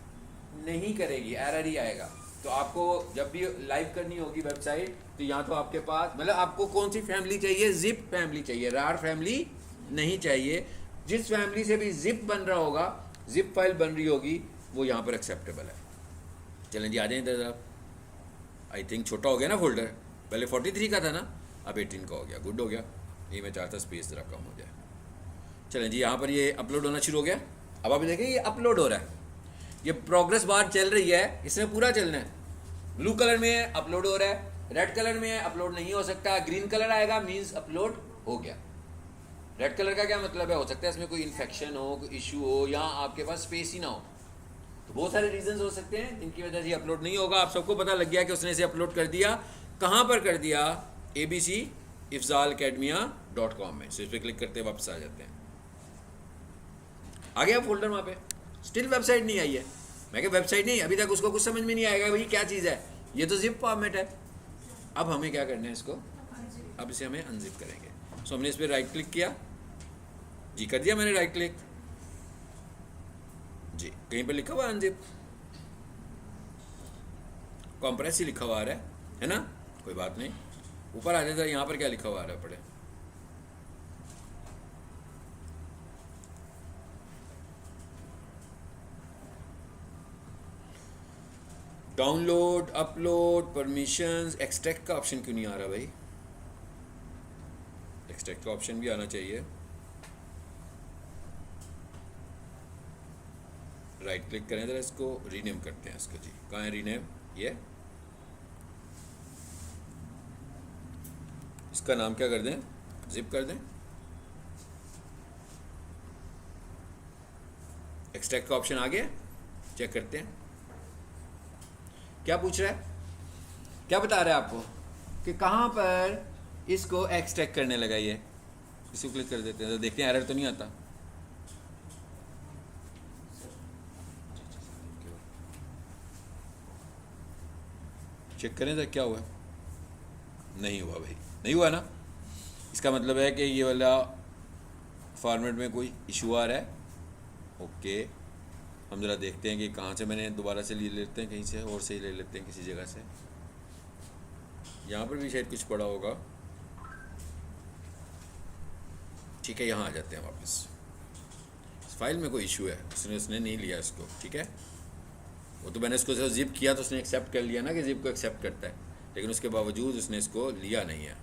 नहीं करेगी, एरर ही आएगा। तो आपको जब भी लाइव करनी होगी वेबसाइट, तो यहाँ तो आपके पास मतलब आपको कौन सी फैमिली चाहिए, जिप फैमिली चाहिए, रार फैमिली नहीं चाहिए। जिस फैमिली से भी जिप बन रहा होगा, जिप फाइल बन रही होगी, वो यहाँ पर एक्सेप्टेबल है। चलें जी, आ जाएं इधर। आई थिंक छोटा हो गया ना फोल्डर, पहले 43 का था ना, अब 18 का हो गया, गुड हो गया। ये मैं चाहता स्पेस ज़रा कम हो जाए। चलें जी, यहाँ पर ये अपलोड होना शुरू हो गया। अब आप देखें ये अपलोड हो रहा है, ये प्रोग्रेस बार चल रही है, इसमें पूरा चलना है। ब्लू कलर में अपलोड हो रहा है, रेड कलर में अपलोड नहीं हो सकता, ग्रीन कलर आएगा मीन्स अपलोड हो गया। रेड कलर का क्या मतलब है, हो सकता है इसमें कोई इन्फेक्शन हो, कोई इशू हो, या आपके पास स्पेस ही ना हो, तो बहुत सारे रीजंस हो सकते हैं जिनकी वजह से अपलोड नहीं होगा। आप सबको पता लग गया कि उसने इसे अपलोड कर दिया, कहाँ पर कर दिया, abcifzalacademia.com में। सो इस पर क्लिक करते वापस आ जाते हैं, आ गया फोल्डर वहाँ पे। स्टिल वेबसाइट नहीं आई है, मैं क्या वेबसाइट नहीं, अभी तक उसको कुछ समझ में नहीं आएगा भाई क्या चीज़ है, ये तो जिप फॉर्मेट है। अब हमें क्या करना है इसको, अब इसे हमें अनजिप करेंगे। सो हमने इस पर राइट क्लिक किया जी, कर दिया मैंने राइट क्लिक जी, कहीं पर लिखा हुआ अनजिप, कॉम्प्रेस ही लिखा हुआ आ रहा है ना, कोई बात नहीं, ऊपर आ जाता है। यहाँ पर क्या लिखा हुआ आ रहा है, पढ़े, डाउनलोड, अपलोड, परमिशंस, एक्सट्रैक्ट का ऑप्शन क्यों नहीं आ रहा भाई, एक्सट्रैक्ट का ऑप्शन भी आना चाहिए। राइट क्लिक करें जरा, इसको रीनेम करते हैं इसको जी, कहाँ है रीनेम, ये इसका नाम क्या कर दें, जिप कर दें। एक्सट्रैक्ट का ऑप्शन आ गया, चेक करते हैं क्या पूछ रहा है, क्या बता रहा है आपको कि कहाँ पर इसको एक्सट्रैक्ट करने लगा। ये इसको क्लिक कर देते हैं तो देखते हैं एरर तो नहीं आता। चेक करें तो क्या हुआ, नहीं हुआ भाई, नहीं हुआ ना, इसका मतलब है कि ये वाला फॉर्मेट में कोई इशू आ रहा है। ओके, हम ज़रा देखते हैं कि कहाँ से मैंने दोबारा से ले लेते हैं, कहीं से और से ही ले लेते हैं किसी जगह से। यहाँ पर भी शायद कुछ पड़ा होगा, ठीक है, यहाँ आ जाते हैं वापस। इस फाइल में कोई इशू है, उसने नहीं लिया इसको, ठीक है, वो तो मैंने इसको सिर्फ जिप किया तो उसने एक्सेप्ट कर लिया ना कि जिप को एक्सेप्ट करता है, लेकिन उसके बावजूद उसने इसको लिया नहीं है।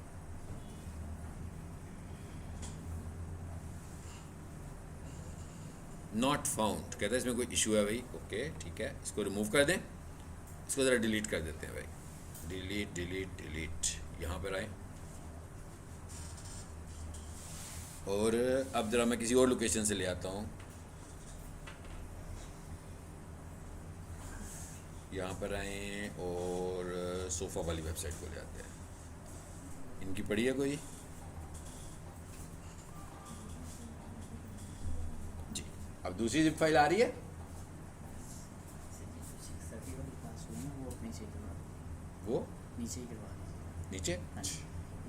नॉट फाउंड कहता है, इसमें कोई इशू है भाई। ओके ठीक है, इसको रिमूव कर दें, इसको ज़रा डिलीट कर देते हैं भाई, डिलीट डिलीट डिलीट। यहाँ पर आए और अब ज़रा मैं किसी और लोकेशन से ले आता हूँ, यहाँ पर आए और सोफ़ा वाली वेबसाइट को ले आते हैं। इनकी पड़ी है कोई जी, अब दूसरी जिप फाइल आ रही है, वो नीचे ही करवा दीजिए। नीचे,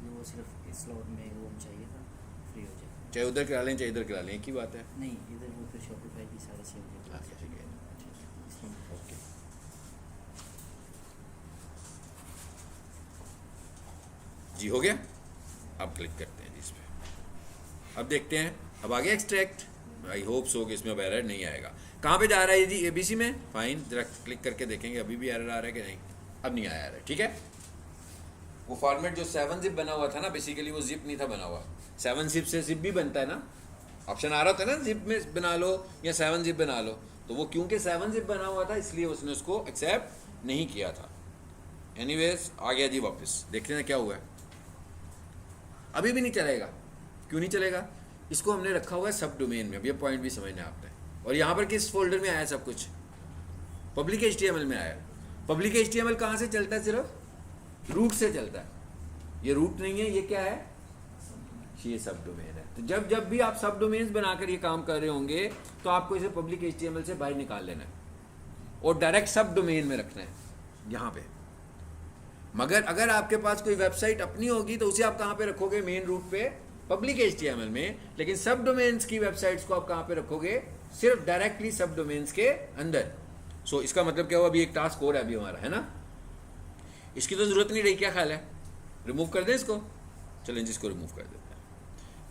वो सिर्फ इस स्लॉट में वो चाहिए था, फ्री हो जाए, चाहे उधर करा लें चाहे इधर करा लें, एक ही बात है। नहीं इधर वो फिर शॉपिफाई की सारे सेम अच्छा ठीक है, ओके। जी हो गया, अब क्लिक करते हैं जी इस पर, अब देखते हैं, अब आ गया एक्सट्रैक्ट। आई होप सो कि इसमें अब एरर नहीं आएगा। कहाँ पे जा रहा है जी, एबीसी में, फाइन, जरा क्लिक करके देखेंगे अभी भी एरर आ रहा है कि नहीं। अब नहीं आया एरर, ठीक है। वो फॉर्मेट जो 7 जिप बना हुआ था ना, बेसिकली वो जिप नहीं था बना हुआ, 7 जिप से जिप भी बनता है ना, ऑप्शन आ रहा था ना जिप में बना लो या 7 जिप बना लो, तो वो क्योंकि 7 जिप बना हुआ था इसलिए उसने उसको एक्सेप्ट नहीं किया था। एनीवेज आ गया जी वापस, देखते हैं क्या हुआ है। अभी भी नहीं चलेगा, क्यों नहीं चलेगा, इसको हमने रखा हुआ है सब डोमेन में, अब ये पॉइंट भी समझना है आपने। और यहाँ पर किस फोल्डर में आया सब कुछ, पब्लिक HTML में आया। पब्लिक HTML कहाँ से चलता है, सिर्फ रूट से चलता है, ये रूट नहीं है, ये क्या है, ये सब डोमेन है। तो जब जब भी आप सब डोमेन्स बनाकर ये काम कर रहे होंगे तो आपको इसे पब्लिक HTML से बाहर निकाल लेना है और डायरेक्ट सब डोमेन में रखना है यहाँ पे। मगर अगर आपके पास कोई वेबसाइट अपनी होगी तो उसे आप कहाँ पे रखोगे, मेन रूट पे पब्लिक HTML में, लेकिन सब डोमेन्स की वेबसाइट्स को आप कहाँ पे रखोगे? सिर्फ डायरेक्टली सब डोमेन्स के अंदर। सो इसका मतलब क्या हुआ? अभी एक टास्क और है अभी हमारा, है ना? इसकी तो जरूरत नहीं रही, क्या ख्याल है? रिमूव कर दें इसको? चलें जिसको रिमूव कर देते हैं,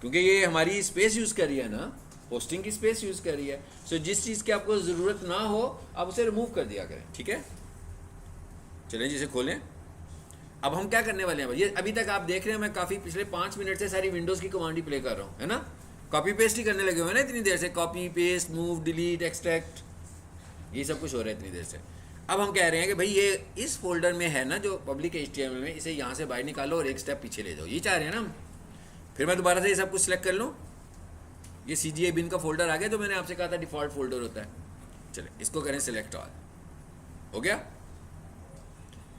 क्योंकि ये हमारी स्पेस यूज़ कर रही है ना, होस्टिंग की स्पेस यूज़ कर रही है। सो जिस चीज़ की आपको ज़रूरत ना हो आप उसे रिमूव कर दिया करें, ठीक है? चलें जिसे खोलें। अब हम क्या करने वाले हैं भाई? ये अभी तक आप देख रहे हैं मैं काफ़ी पिछले 5 मिनट से सारी विंडोज़ की कमांड ही प्ले कर रहा हूँ, है ना? कॉपी पेस्ट ही करने लगे हुए ना इतनी देर से, copy paste move delete extract, ये सब कुछ हो रहा है इतनी देर से। अब हम कह रहे हैं कि भाई ये इस फोल्डर में है ना जो पब्लिक HTML में, इसे यहाँ से बाहर निकालो और एक स्टेप पीछे ले जाओ, ये चाह रहे हैं ना हम। फिर मैं दोबारा से ये सब कुछ सिलेक्ट कर लूँ, ये CGI बिन का फोल्डर आ गया जो मैंने आपसे कहा था डिफ़ॉल्ट फोल्डर होता है। चले इसको करें सिलेक्ट ऑल, हो गया।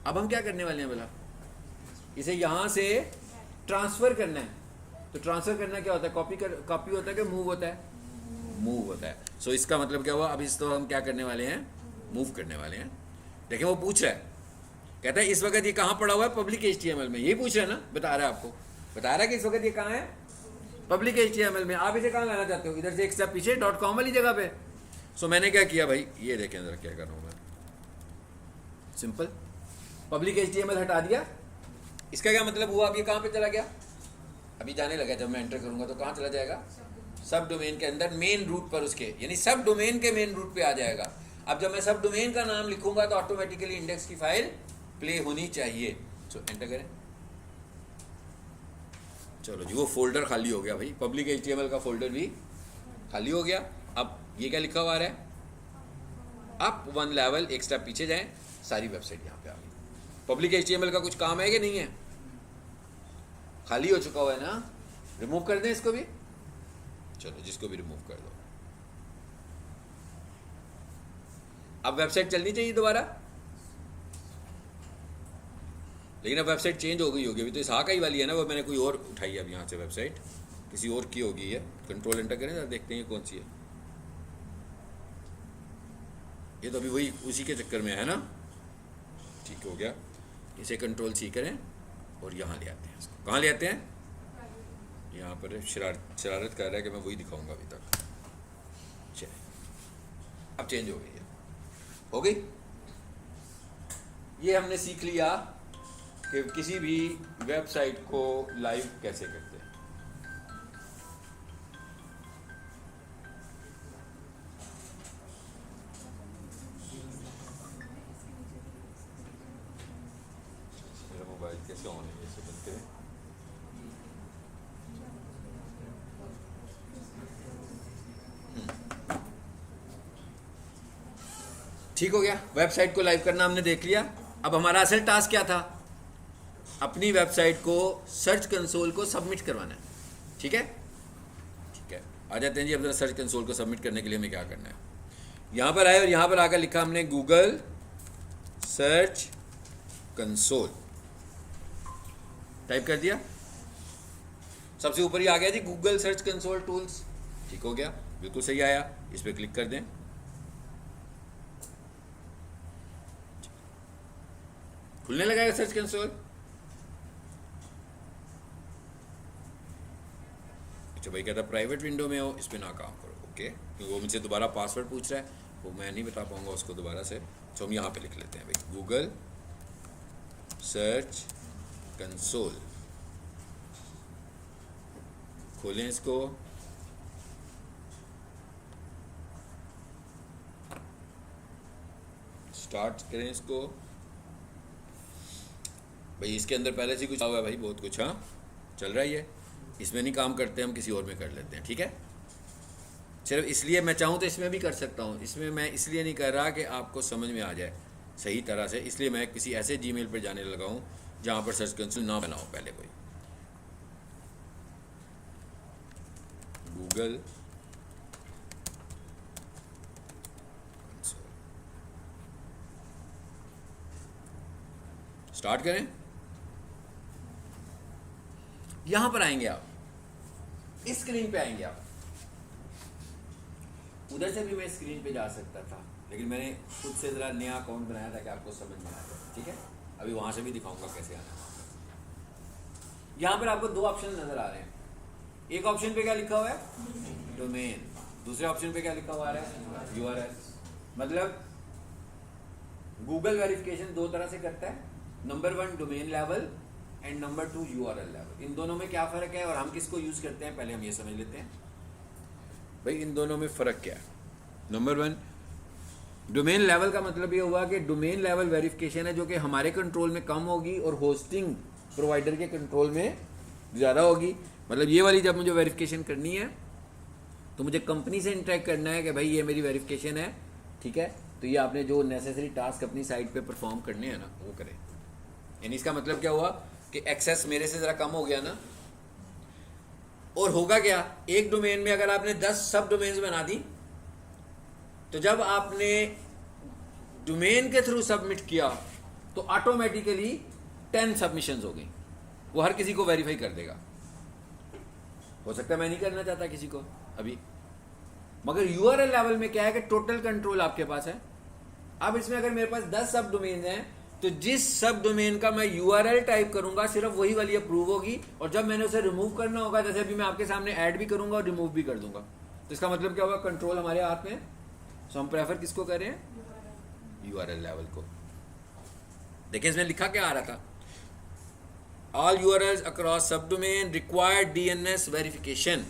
अब हम क्या करने वाले हैं बोला? इसे यहाँ से ट्रांसफ़र करना है। तो ट्रांसफ़र करना क्या होता है? कॉपी होता है कि मूव होता है? मूव होता है। सो इसका मतलब क्या हुआ? अब इसको हम क्या करने वाले हैं? मूव करने वाले हैं। देखिए वो पूछ रहा है, कहता है इस वक्त ये कहाँ पड़ा हुआ है? पब्लिक HTML में। यही पूछ रहा है ना, बता रहा है आपको, बता रहा है कि इस वक्त ये कहाँ है? पब्लिक HTML में। आप इसे कहाँ लाना चाहते हो? इधर से एक स्टेप पीछे .com वाली जगह पे। सो मैंने क्या किया भाई, ये देखें जरा क्या कर रहा हूँ मैं। सिंपल, पब्लिक HTML हटा दिया। इसका क्या मतलब हुआ? अब ये कहाँ पे चला गया? अभी जाने लगा, जब मैं एंटर करूँगा तो कहाँ चला जाएगा? सब डोमेन के अंदर मेन रूट पर उसके, यानी सब डोमेन के मेन रूट पे आ जाएगा। अब जब मैं सब डोमेन का नाम लिखूंगा तो ऑटोमेटिकली इंडेक्स की फाइल प्ले होनी चाहिए। सो एंटर करें। चलो जी, वो फोल्डर खाली हो गया भाई, पब्लिक HTML का फोल्डर भी खाली हो गया। अब ये क्या लिखा हुआ है? अप 1 लेवल, एक स्टेप पीछे जाएं, सारी वेबसाइट यहाँ पे आ गई। पब्लिक HTML का कुछ काम है कि नहीं है? खाली हो चुका हुआ है ना? रिमूव कर दें इसको भी? चलो जिसको भी रिमूव कर दो। अब वेबसाइट चलनी चाहिए दोबारा, लेकिन अब वेबसाइट चेंज हो गई होगी। अभी तो इस हाकाई वाली है ना, वो मैंने कोई और उठाई है अब यहाँ से, वेबसाइट किसी और की होगी है। कंट्रोल एंटर करें, देखते हैं कौन सी है। ये तो अभी वही उसी के चक्कर में है ना। ठीक हो गया, इसे कंट्रोल C करें और यहाँ ले आते हैं इसको। कहाँ ले आते हैं? यहाँ पर शरारत कर रहा है कि मैं वही दिखाऊंगा अभी तक। चलिए अब चेंज हो गई है, हो गई। ये हमने सीख लिया कि किसी भी वेबसाइट को लाइव कैसे करते हैं। मेरा मोबाइल कैसे ऑन है, कैसे बनते हैं? ठीक हो गया, वेबसाइट को लाइव करना हमने देख लिया। अब हमारा असल टास्क क्या था? अपनी वेबसाइट को सर्च कंसोल को सबमिट करवाना है, ठीक है? ठीक है, आ जाते हैं जी। अब जरा सर्च कंसोल को सबमिट करने के लिए हमें क्या करना है? यहाँ पर आए और यहाँ पर आकर लिखा हमने गूगल सर्च कंसोल, टाइप कर दिया। सबसे ऊपर ही आ गया जी गूगल सर्च कंसोल टूल्स। ठीक हो गया, बिल्कुल सही आया। इस पर क्लिक कर दें। खुलने लगाएगा सर्च कंसोल। अच्छा भाई कहता प्राइवेट विंडो में हो, इस पर ना काम करो, ओके, क्योंकि वो मुझसे दोबारा पासवर्ड पूछ रहा है, वो मैं नहीं बता पाऊंगा उसको दोबारा से। तो हम यहाँ पे लिख लेते हैं भाई गूगल सर्च कंसोल। खोलें इसको, स्टार्ट करें इसको। भाई इसके अंदर पहले से कुछ हुआ है भाई, बहुत कुछ। हाँ चल रहा है ये, इसमें नहीं काम करते, हम किसी और में कर लेते हैं, ठीक है? सिर्फ इसलिए मैं चाहूँ तो इसमें भी कर सकता हूँ, इसमें मैं इसलिए नहीं कर रहा कि आपको समझ में आ जाए सही तरह से, इसलिए मैं किसी ऐसे जीमेल पर जाने लगा हूँ जहाँ पर सर्च कंसोल ना बनाओ पहले कोई। गूगल स्टार्ट करें। यहां पर आएंगे आप, इस स्क्रीन पे आएंगे आप। उधर से भी मैं स्क्रीन पे जा सकता था, लेकिन मैंने खुद से ज़रा नया अकाउंट बनाया था कि आपको समझ में आ जाए, ठीक है? अभी वहां से भी दिखाऊंगा कैसे आना है। यहां पर आपको दो ऑप्शन नज़र आ रहे हैं, एक ऑप्शन पे क्या लिखा हुआ है, डोमेन, दूसरे ऑप्शन पे क्या लिखा हुआ है, यूआरएल। मतलब गूगल वेरिफिकेशन दो तरह से करता है, number 1 domain level and number 2 URL level. इन दोनों में क्या फ़र्क है और हम किसको यूज़ करते हैं, पहले हम ये समझ लेते हैं भाई इन दोनों में फ़र्क क्या है। नंबर 1 डोमेन लेवल का मतलब ये हुआ कि डोमेन लेवल वेरिफिकेशन है जो कि हमारे कंट्रोल में कम होगी और होस्टिंग प्रोवाइडर के कंट्रोल में ज़्यादा होगी। मतलब ये वाली जब मुझे वेरिफिकेशन करनी है तो मुझे कंपनी से इंटरेक्ट करना है कि भाई ये मेरी वेरिफिकेशन है, ठीक है, तो ये आपने जो नेसेसरी टास्क अपनी साइट पे परफॉर्म करने हैं ना वो करें। यानी इसका मतलब क्या हुआ कि एक्सेस मेरे से ज़रा कम हो गया ना। और होगा क्या, एक डोमेन में अगर आपने 10 सब डोमेन्स बना दी तो जब आपने डोमेन के थ्रू सबमिट किया तो ऑटोमेटिकली 10 सबमिशंस हो गई। वो हर किसी को वेरीफाई कर देगा। हो सकता है मैं नहीं करना चाहता किसी को अभी, मगर यूआरएल लेवल में क्या है कि टोटल कंट्रोल आपके पास है। अब इसमें अगर मेरे पास 10 सब डोमेन हैं तो जिस सब डोमेन का मैं यूआरएल टाइप करूंगा सिर्फ वही वाली अप्रूव होगी, और जब मैंने उसे रिमूव करना होगा, जैसे अभी मैं आपके सामने ऐड भी करूंगा और रिमूव भी कर दूंगा, तो इसका मतलब क्या होगा, कंट्रोल हमारे हाथ में। सो हम प्रेफर किसको कर रहे हैं, यूआरएल लेवल को। देखिए इसमें लिखा क्या आ रहा था, ऑल यूआरएल्स अक्रॉस सब डोमेन रिक्वायर्ड डीएनएस वेरिफिकेशन।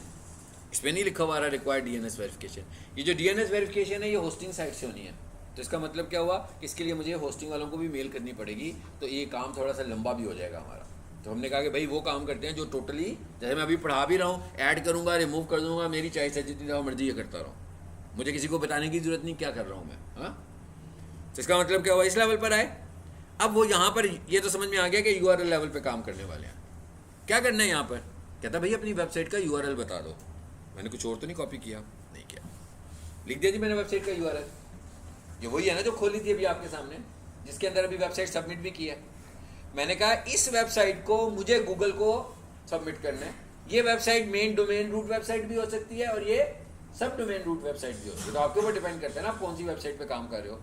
इसमें नहीं लिखा हुआ रिक्वायर्ड डीएनएस वेरिफिकेशन। ये जो डीएनएस वेरिफिकेशन है ये होस्टिंग साइट से होनी है। तो इसका मतलब क्या हुआ, इसके लिए मुझे होस्टिंग वालों को भी मेल करनी पड़ेगी, तो ये काम थोड़ा सा लंबा भी हो जाएगा हमारा। तो हमने कहा कि भाई वो काम करते हैं जो टोटली, जैसे मैं अभी पढ़ा भी रहा हूँ, ऐड करूँगा रिमूव कर दूँगा, मेरी चॉइस है, जितनी दफ़ा मर्जी ये करता रहूँ, मुझे किसी को बताने की ज़रूरत नहीं क्या कर रहा हूँ मैं। हाँ, तो इसका मतलब क्या हुआ, इस लेवल पर आए। अब वो यहाँ पर ये तो समझ में आ गया कि यूआरएल लेवल पे काम करने वाले हैं। क्या करना है यहाँ पर, कहता भाई अपनी वेबसाइट का यूआरएल बता दो। मैंने कुछ और तो नहीं कॉपी किया, नहीं किया, लिख दिया जी मैंने वेबसाइट का यूआरएल। ये वही है ना जो खोली थी अभी आपके सामने, जिसके अंदर अभी वेबसाइट सबमिट भी की है। मैंने कहा इस वेबसाइट को मुझे गूगल को सबमिट करना है। ये website main domain root website भी हो सकती है और ये सब डोमेन रूट वेबसाइट भी हो सकती है। तो आपके ऊपर डिपेंड करता है ना आप कौन सी वेबसाइट पे काम कर रहे हो।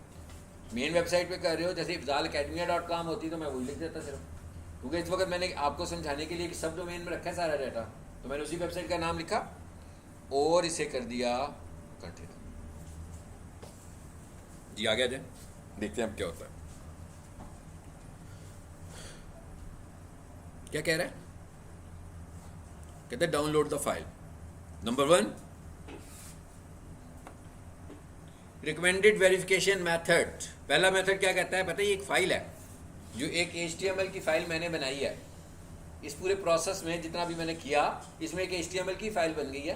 मेन वेबसाइट पे कर रहे हो, जैसे ifzalacademia.com होती तो मैं वही लिख देता सिर्फ, क्योंकि इस वक्त मैंने आपको समझाने के लिए कि सब डोमेन में रखा है सारा डाटा, तो मैंने उसी वेबसाइट का नाम लिखा और इसे कर दिया कंटिन्यू। जी आ गया जाए, देखते हैं अब क्या होता है। क्या कह रहा है, कहते हैं download the file. Number 1 recommended verification method. पहला मेथड क्या कहता है, पता है, ये एक फाइल है जो एक HTML की फाइल मैंने बनाई है। इस पूरे प्रोसेस में जितना भी मैंने किया, इसमें एक HTML की फाइल बन गई है।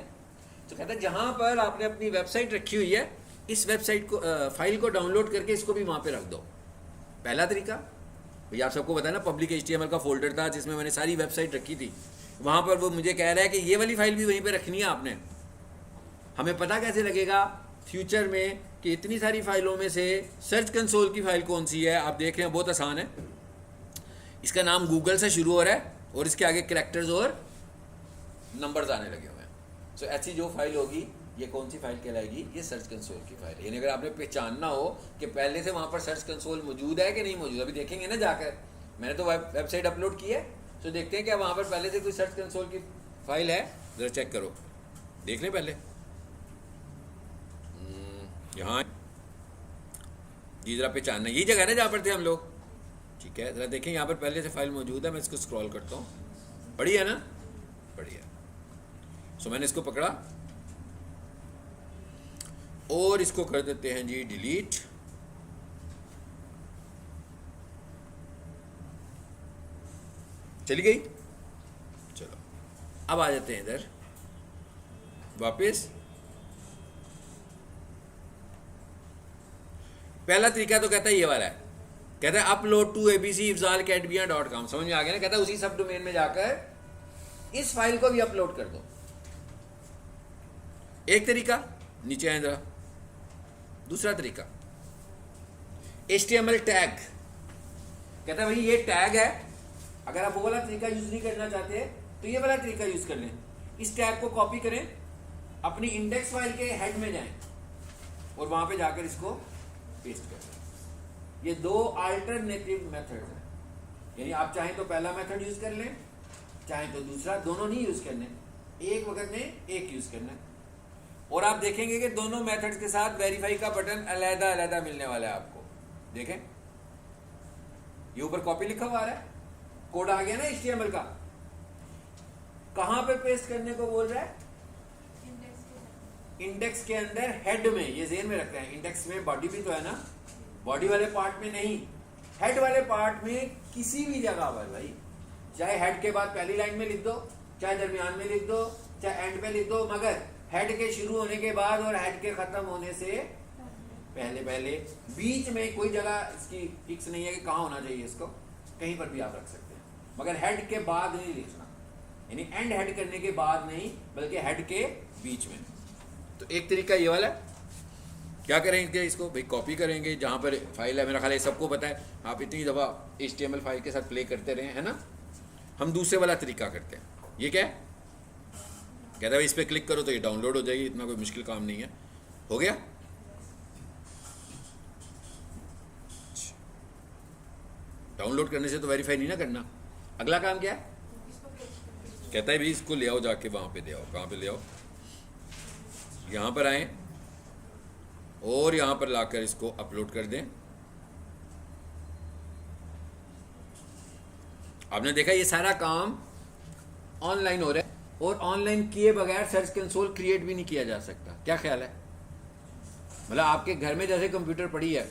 तो कहता है जहां पर आपने अपनी वेबसाइट रखी हुई है, इस वेबसाइट को फाइल को डाउनलोड करके इसको भी वहां पे रख दो। पहला तरीका भैया आप सबको पता है ना, पब्लिक HTML का फोल्डर था जिसमें मैंने सारी वेबसाइट रखी थी। वहां पर वो मुझे कह रहा है कि ये वाली फाइल भी वहीं पे रखनी है आपने। हमें पता कैसे लगेगा फ्यूचर में कि इतनी सारी फाइलों में से सर्च कंसोल की फाइल कौन सी है। आप देख रहे हैं बहुत आसान है, इसका नाम गूगल से शुरू हो रहा है और इसके आगे कैरेक्टर्स और नंबर्स आने लगे हुए हैं। सो ऐसी जो फाइल होगी ये कौन सी फाइल कहलाएगी, ये सर्च कंसोल की फाइल है। यानी अगर आपने पहचानना हो कि पहले से वहाँ पर सर्च कंसोल मौजूद है कि नहीं मौजूद, अभी देखेंगे ना जाकर। मैंने तो वेबसाइट अपलोड की है, तो देखते हैं कि वहाँ पर पहले से कोई सर्च कंसोल की फाइल है, ज़रा चेक करो, देख लें पहले। यहाँ जी ज़रा पहचानना, यही जगह है ना जहाँ पर थे हम लोग, ठीक है। ज़रा देखें यहाँ पर पहले से फाइल मौजूद है। मैं इसको स्क्रॉल करता हूँ, बढ़िया ना, बढ़िया। सो मैंने इसको पकड़ा और इसको कर देते हैं जी डिलीट। चली गई, चलो अब आ जाते हैं इधर वापस। पहला तरीका तो कहता है ये वाला है, कहता है अपलोड टू abcifzalacademia.com। समझ में आ गया ना, कहता है उसी सब डोमेन में जाकर इस फाइल को भी अपलोड कर दो। एक तरीका, नीचे आए जरा। दूसरा तरीका HTML टैग, कहता है भाई ये टैग है, अगर आप वो वाला तरीका यूज नहीं करना चाहते तो ये वाला तरीका यूज कर लें। इस टैग को कॉपी करें, अपनी इंडेक्स फाइल के हेड में जाएं और वहां पे जाकर इसको पेस्ट कर दें। ये दो अल्टरनेटिव मेथड हैं, यानी आप चाहें तो पहला मेथड यूज कर लें, चाहें तो दूसरा, दोनों नहीं यूज करने। एक वक्त में एक यूज करना है। और आप देखेंगे कि दोनों मेथड्स के साथ वेरीफाई का बटन अलग अलग मिलने वाला है आपको। देखें ये ऊपर कॉपी लिखा हुआ आ रहा है, कोड आ गया ना HTML का। कहां पे पेस्ट करने को बोल रहा है? इंडेक्स के अंदर हेड में। ये ज़हन में रखते हैं, इंडेक्स में बॉडी भी तो है ना, बॉडी वाले पार्ट में नहीं, हेड वाले पार्ट में किसी भी जगह पर भाई। चाहे हेड के बाद पहली लाइन में लिख दो, चाहे दरमियान में लिख दो, चाहे एंड में लिख दो, मगर हेड के शुरू होने के बाद और हेड के खत्म होने से पहले पहले बीच में कोई जगह इसकी फिक्स नहीं है कि कहाँ होना चाहिए। इसको कहीं पर भी आप रख सकते हैं, मगर हेड के बाद नहीं लिखना, यानी एंड हेड करने के बाद नहीं, बल्कि हेड के बीच में। तो एक तरीका ये वाला है। क्या करेंगे इसको भाई, कॉपी करेंगे जहाँ पर फाइल है। मेरा ख्याल है सबको पता है, आप इतनी दफ़ा HTML फाइल के साथ प्ले करते रहे हैं ना। हम दूसरे वाला तरीका करते हैं। ये क्या है? कहता है इस पर क्लिक करो तो ये डाउनलोड हो जाएगी, इतना कोई मुश्किल काम नहीं है। हो गया? डाउनलोड करने से तो वेरीफाई नहीं ना करना। अगला काम क्या है? कहता है भाई इसको ले आओ, जाके वहाँ पे ले आओ। कहाँ पे ले आओ? यहाँ पर आए और यहाँ पर लाकर इसको अपलोड कर दें। आपने देखा ये सारा काम ऑनलाइन हो रहा है, और ऑनलाइन किए बगैर सर्च कंसोल क्रिएट भी नहीं किया जा सकता। क्या ख्याल है? मतलब आपके घर में जैसे कंप्यूटर पड़ी है,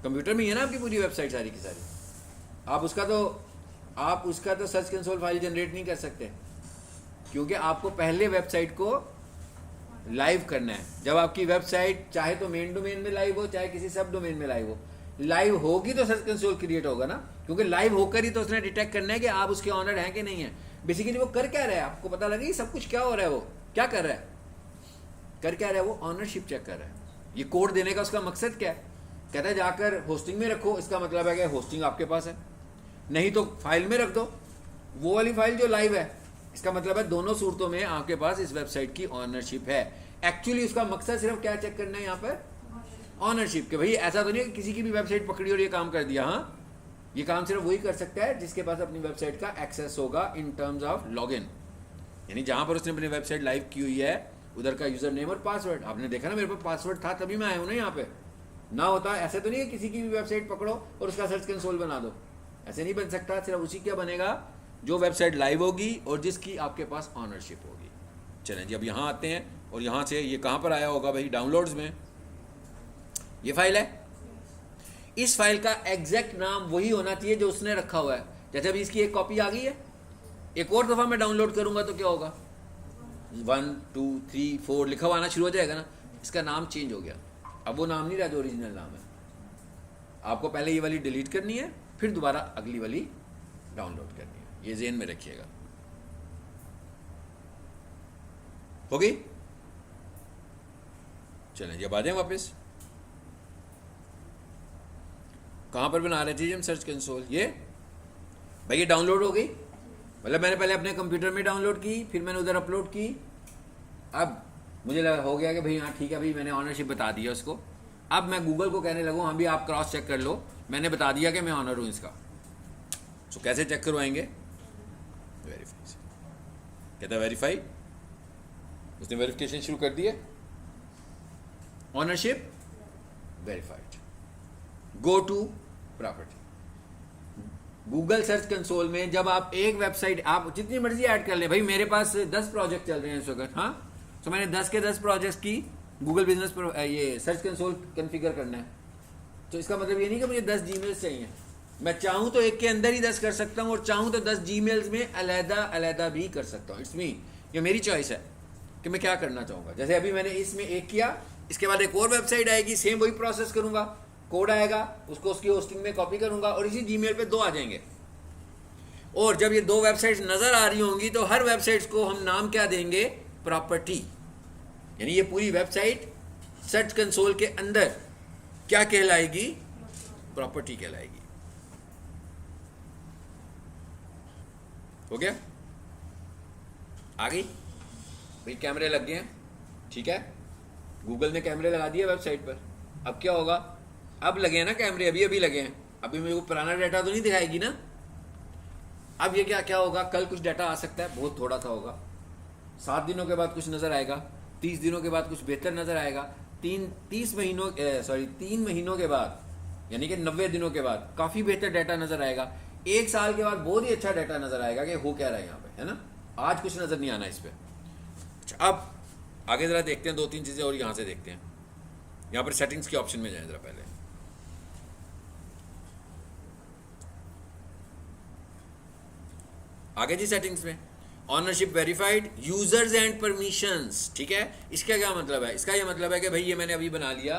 कंप्यूटर में ही है ना आपकी पूरी वेबसाइट सारी की सारी, आप उसका तो सर्च कंसोल फाइल जनरेट नहीं कर सकते, क्योंकि आपको पहले वेबसाइट को लाइव करना है। जब आपकी वेबसाइट चाहे तो मेन डोमेन में लाइव हो, चाहे किसी सब डोमेन में लाइव हो, लाइव होगी तो सर्च कंसोल क्रिएट होगा ना, क्योंकि लाइव होकर ही तो उसने डिटेक्ट करना है कि आप उसके ऑनर हैं कि नहीं है। बेसिकली वो कर क्या रहा है, आपको पता लगे सब कुछ क्या हो रहा है, वो क्या कर रहा है, कर क्या रहा है, वो ऑनरशिप चेक कर रहा है। ये कोड देने का उसका मकसद क्या है? कहता है जाकर होस्टिंग में रखो, इसका मतलब है कि होस्टिंग आपके पास है, नहीं तो फाइल में रख दो, वो वाली फाइल जो लाइव है। इसका मतलब है दोनों सूरतों में आपके पास इस वेबसाइट की ऑनरशिप है। एक्चुअली उसका मकसद सिर्फ क्या चेक करना है यहाँ पर? ऑनरशिप। के भाई ऐसा तो नहीं है कि किसी की भी वेबसाइट पकड़ी और ये काम कर दिया। हाँ, ये काम सिर्फ वही कर सकता है जिसके पास अपनी वेबसाइट का एक्सेस होगा इन टर्म्स ऑफ लॉगिन, यानी जहां पर उसने अपनी वेबसाइट लाइव की हुई है उधर का यूजर नेम और पासवर्ड। आपने देखा ना, मेरे पास पासवर्ड था तभी मैं आया हूं ना यहाँ पे। ना होता ऐसे तो नहीं है किसी की भी वेबसाइट पकड़ो और उसका सर्च कंसोल बना दो, ऐसे नहीं बन सकता। सिर्फ उसी क्या बनेगा जो वेबसाइट लाइव होगी और जिसकी आपके पास ऑनरशिप होगी। चलें जी, अब यहाँ आते हैं और यहाँ से ये कहाँ पर आया होगा भाई? डाउनलोड्स में ये फाइल है। इस फाइल का एग्जैक्ट नाम वही होना चाहिए जो उसने रखा हुआ है। जैसे अभी इसकी एक कॉपी आ गई है, एक और दफ़ा मैं डाउनलोड करूँगा तो क्या होगा? 1 2 3 4 लिखा हुआ आना शुरू हो जाएगा ना। इसका नाम चेंज हो गया, अब वो नाम नहीं रहा जो ओरिजिनल नाम है। आपको पहले ये वाली डिलीट करनी है, फिर दोबारा अगली वाली डाउनलोड करनी है। ये ज़हन में रखिएगा। हो गई? चलें जब आ जाए वापस, कहाँ पर बना रहे थे हम सर्च कंसोल? ये भाई ये डाउनलोड हो गई, मतलब मैंने पहले अपने कंप्यूटर में डाउनलोड की, फिर मैंने उधर अपलोड की। अब मुझे लगा हो गया कि भाई हाँ ठीक है भाई, मैंने ऑनरशिप बता दिया उसको। अब मैं गूगल को कहने लगूँ हाँ भी आप क्रॉस चेक कर लो, मैंने बता दिया कि मैं ऑनर हूँ इसका। तो कैसे चेक करवाएंगे? वेरीफाई से। कहता है वेरीफाई, उसने वेरिफिकेशन शुरू कर दिया। Ownership verified, go to property. Google search console में जब आप एक वेबसाइट आप जितनी मर्जी ऐड कर लें, भाई मेरे पास 10 प्रोजेक्ट चल रहे हैं इस वक्त, हाँ, तो मैंने 10 के 10 प्रोजेक्ट्स की गूगल बिजनेस पर ये सर्च कंसोल कॉन्फ़िगर करना है। तो इसका मतलब ये नहीं कि मुझे 10 जीमेल्स चाहिए, मैं चाहूँ तो एक के अंदर ही 10 कर सकता हूँ, और चाहूँ तो 10 जीमेल्स में अलग-अलग भी कर सकता हूँ। इट्स मी, ये मेरी चॉइस है कि मैं क्या करना चाहूँगा। जैसे अभी मैंने इसमें एक किया, इसके बाद एक और वेबसाइट आएगी, सेम वही प्रोसेस करूँगा, कोड आएगा, उसको उसकी होस्टिंग में कॉपी करूँगा और इसी जीमेल पे 2 आ जाएंगे। और जब ये 2 वेबसाइट्स नज़र आ रही होंगी तो हर वेबसाइट्स को हम नाम क्या देंगे? प्रॉपर्टी। यानी ये पूरी वेबसाइट सर्च कंसोल के अंदर क्या कहलाएगी? प्रॉपर्टी कहलाएगी। हो गया? आ गई भाई, कैमरे लग गए हैं, ठीक है, गूगल ने कैमरे लगा दिए वेबसाइट पर। अब क्या होगा? अब लगे हैं ना कैमरे, अभी लगे हैं, अभी मेरे को पुराना डाटा तो नहीं दिखाएगी ना। अब ये क्या होगा? कल कुछ डाटा आ सकता है, बहुत थोड़ा सा होगा, 7 दिनों के बाद कुछ नज़र आएगा, 30 दिनों के बाद कुछ बेहतर नज़र आएगा, 3 महीनों के बाद यानी कि 90 दिनों के बाद काफ़ी बेहतर डाटा नज़र आएगा, 1 साल के बाद बहुत ही अच्छा डाटा नज़र आएगा कि हो क्या रहा है यहाँ पे, है ना। आज कुछ नज़र नहीं आना इस पर। अच्छा, अब आगे ज़रा देखते हैं 2-3 चीज़ें और यहाँ से देखते हैं। यहाँ पर सेटिंग्स के ऑप्शन में जाएं ज़रा पहले। आगे जी सेटिंग्स में ownership verified, users and permissions, ठीक है। इसका क्या मतलब है? इसका ये मतलब है कि भाई ये मैंने अभी बना लिया,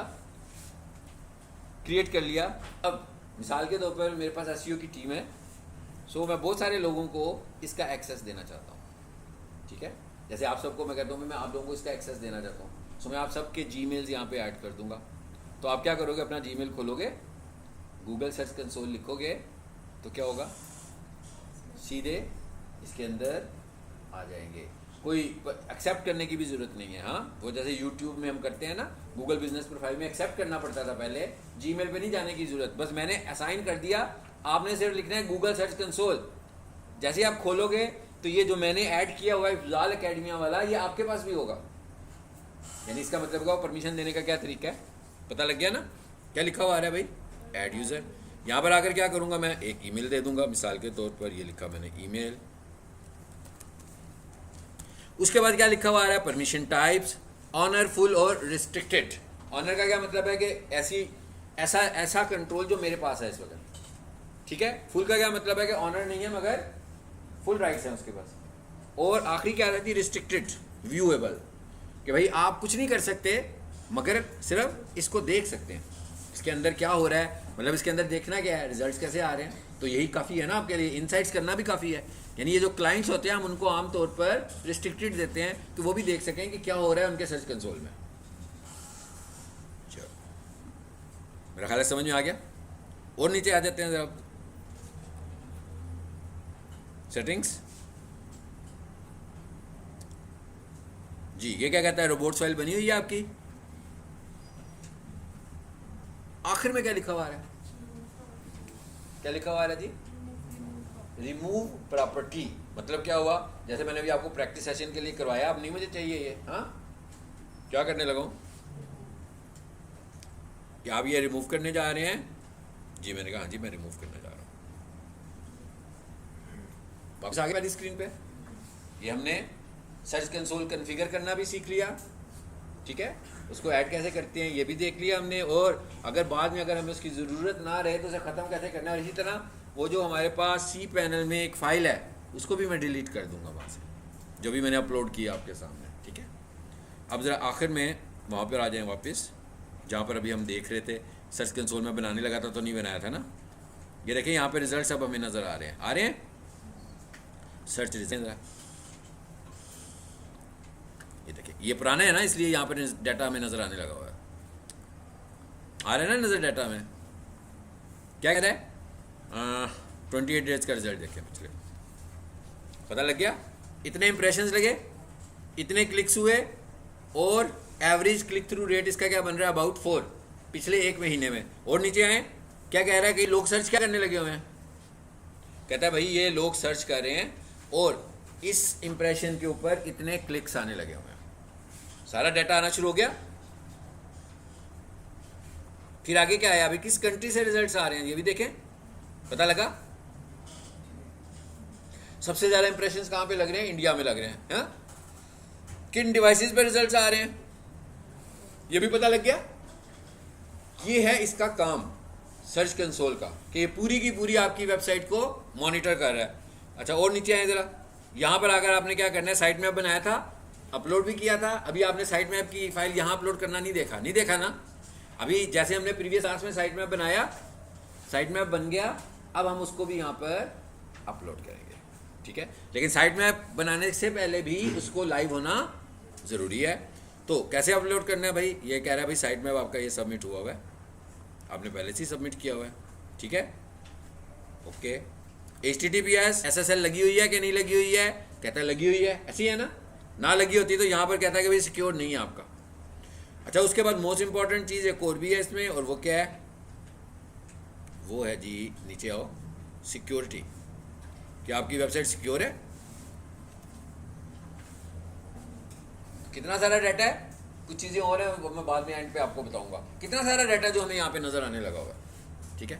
क्रिएट कर लिया। अब मिसाल के तौर पर मेरे पास एसईओ की टीम है, सो मैं बहुत सारे लोगों को इसका एक्सेस देना चाहता हूँ, ठीक है। जैसे आप सबको मैं कहता हूँ मैं आप लोगों को इसका एक्सेस देना चाहता हूँ, सो मैं आप सबके जीमेल्स यहाँ पे ऐड कर दूंगा। तो आप क्या करोगे, अपना जीमेल खोलोगे, गूगल सर्च कंसोल लिखोगे, तो क्या होगा, सीधे इसके अंदर आ जाएंगे। कोई एक्सेप्ट करने की भी ज़रूरत नहीं है। हाँ, वो जैसे यूट्यूब में हम करते हैं ना, गूगल बिजनेस प्रोफाइल में एक्सेप्ट करना पड़ता था पहले, जीमेल पे नहीं जाने की ज़रूरत, बस मैंने असाइन कर दिया, आपने सिर्फ लिखना है गूगल सर्च कंसोल। जैसे आप खोलोगे तो ये जो मैंने ऐड किया हुआ है इफ्जाल एकेडमिया वाला, ये आपके पास भी होगा। यानी इसका मतलब क्या, परमिशन देने का क्या तरीका है, पता लग गया ना। क्या लिखा हुआ आ रहा है भाई, ऐड यूज़र। यहाँ पर आकर क्या करूँगा, मैं एक ईमेल दे दूँगा, मिसाल के तौर पर ये लिखा मैंने ईमेल। उसके बाद क्या लिखा हुआ आ रहा है, परमिशन टाइप्स, ऑनर, फुल और रिस्ट्रिक्टेड। ऑनर का क्या मतलब है कि ऐसा कंट्रोल जो मेरे पास है इस वक्त, ठीक है। फुल का क्या मतलब है कि ऑनर नहीं है मगर फुल राइट्स हैं उसके पास। और आखिरी क्या रहती है, रिस्ट्रिक्टेड, व्यूएबल, कि भाई आप कुछ नहीं कर सकते मगर सिर्फ इसको देख सकते हैं, इसके अंदर क्या हो रहा है, मतलब इसके अंदर देखना क्या है, रिजल्ट्स कैसे आ रहे हैं। तो यही काफ़ी है ना आपके लिए, इनसाइट्स करना भी काफ़ी है। यानी ये जो क्लाइंट्स होते हैं हम उनको आमतौर पर रिस्ट्रिक्टेड देते हैं कि वो भी देख सकें कि क्या हो रहा है उनके सर्च कंसोल में। चलो, मेरा ख्याल है समझ में आ गया। और नीचे आ जाते हैं जरा, सेटिंग्स जी। ये क्या कहता है, रोबोट्स फाइल बनी हुई है आपकी। आखिर में क्या लिखा हुआ है, क्या लिखा हुआ है जी, रिमूव प्रॉपर्टी। मतलब क्या हुआ, जैसे मैंने अभी आपको प्रैक्टिस सेशन के लिए करवाया, अब नहीं मुझे चाहिए ये। हाँ, क्या करने लगा हूँ, क्या आप ये रिमूव करने जा रहे हैं? जी मैंने कहा हाँ जी मैं रिमूव करने जा रहा हूँ। वापस आगे वाली स्क्रीन पे ये हमने सर्च कंसोल कॉन्फ़िगर करना भी सीख लिया, ठीक है। उसको ऐड कैसे करते हैं ये भी देख लिया हमने। और अगर बाद में अगर हमें उसकी ज़रूरत ना रहे तो उसे ख़त्म कैसे करना है। और इसी तरह वो जो हमारे पास सी पैनल में एक फ़ाइल है उसको भी मैं डिलीट कर दूंगा वहाँ से, जो भी मैंने अपलोड किया आपके सामने, ठीक है। अब ज़रा आखिर में वहाँ पर आ जाएँ वापस, जहाँ पर अभी हम देख रहे थे। सर्च कंसोल में बनाने लगा था तो नहीं बनाया था ना। ये देखें यहाँ पे रिजल्ट अब हमें नज़र आ रहे हैं, सर्च रिजल्ट। ये देखिए ये पुराना है ना, इसलिए यहाँ पर डाटा हमें नज़र आने लगा हुआ है। आ रहा है ना नज़र डाटा में, क्या कह रहा है, 28 डेज का रिजल्ट देखें पिछले, पता लग गया। इतने इंप्रेशंस लगे, इतने क्लिक्स हुए, और एवरेज क्लिक थ्रू रेट इसका क्या बन रहा है, अबाउट 4 पिछले 1 महीने में। और नीचे आए, क्या कह रहा है कि लोग सर्च क्या करने लगे हुए हैं, कहता है भाई ये लोग सर्च कर रहे हैं और इस इंप्रेशन के ऊपर इतने क्लिक्स आने लगे हुए हैं। सारा डाटा आना शुरू हो गया। फिर आगे क्या है, अभी किस कंट्री से रिजल्ट्स आ रहे हैं ये भी देखें, पता लगा। सबसे ज़्यादा इंप्रेशंस कहाँ पे लग रहे हैं, इंडिया में लग रहे हैं। हाँ? किन डिवाइसेस पे रिजल्ट्स आ रहे हैं ये भी पता लग गया। ये है इसका काम सर्च कंसोल का, कि ये पूरी की पूरी आपकी वेबसाइट को मॉनिटर कर रहा है। अच्छा, और नीचे आए ज़रा, यहाँ पर आकर आपने क्या करना है, साइट मैप बनाया था, अपलोड भी किया था। अभी आपने साइट मैप की फ़ाइल यहाँ अपलोड करना नहीं देखा ना। अभी जैसे हमने प्रीवियस क्लास में साइट मैप बनाया, साइट मैप बन गया, अब हम उसको भी यहाँ पर अपलोड करेंगे, ठीक है। लेकिन साइट मैप बनाने से पहले भी उसको लाइव होना ज़रूरी है। तो कैसे अपलोड करना है भाई, ये कह रहा है भाई साइट मैप आपका ये सबमिट हुआ है, आपने पहले से ही सबमिट किया हुआ है, ठीक है, ओके। HTTPS SSL लगी हुई है कि नहीं लगी हुई है, कहता है लगी हुई है, ऐसी है ना लगी होती तो यहाँ पर कहता है कि भाई सिक्योर नहीं है आपका। अच्छा, उसके बाद मोस्ट इंपॉर्टेंट चीज़ एक और भी है इसमें, और वो क्या है, वो है जी, नीचे आओ, सिक्योरिटी। क्या आपकी वेबसाइट सिक्योर है? कितना सारा डाटा है, कुछ चीज़ें और हैं वो मैं बाद में एंड पे आपको बताऊंगा, कितना सारा डाटा जो हमें यहाँ पे नज़र आने लगा होगा। ठीक है,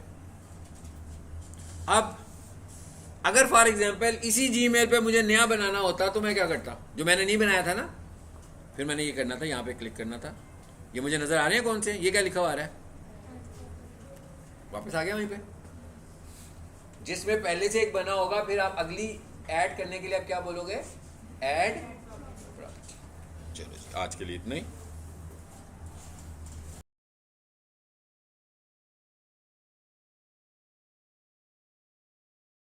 अब अगर फॉर एग्जांपल इसी जीमेल पे मुझे नया बनाना होता तो मैं क्या करता, जो मैंने नहीं बनाया था ना, फिर मैंने ये करना था, यहाँ पे क्लिक करना था, ये मुझे नज़र आ रहे हैं कौन से, ये क्या लिखा हुआ आ रहा है, वापस आ गया वहीं पे, जिसमें पहले से एक बना होगा, फिर आप अगली ऐड करने के लिए आप क्या बोलोगे, ऐड। चलो जी आज के लिए इतना ही।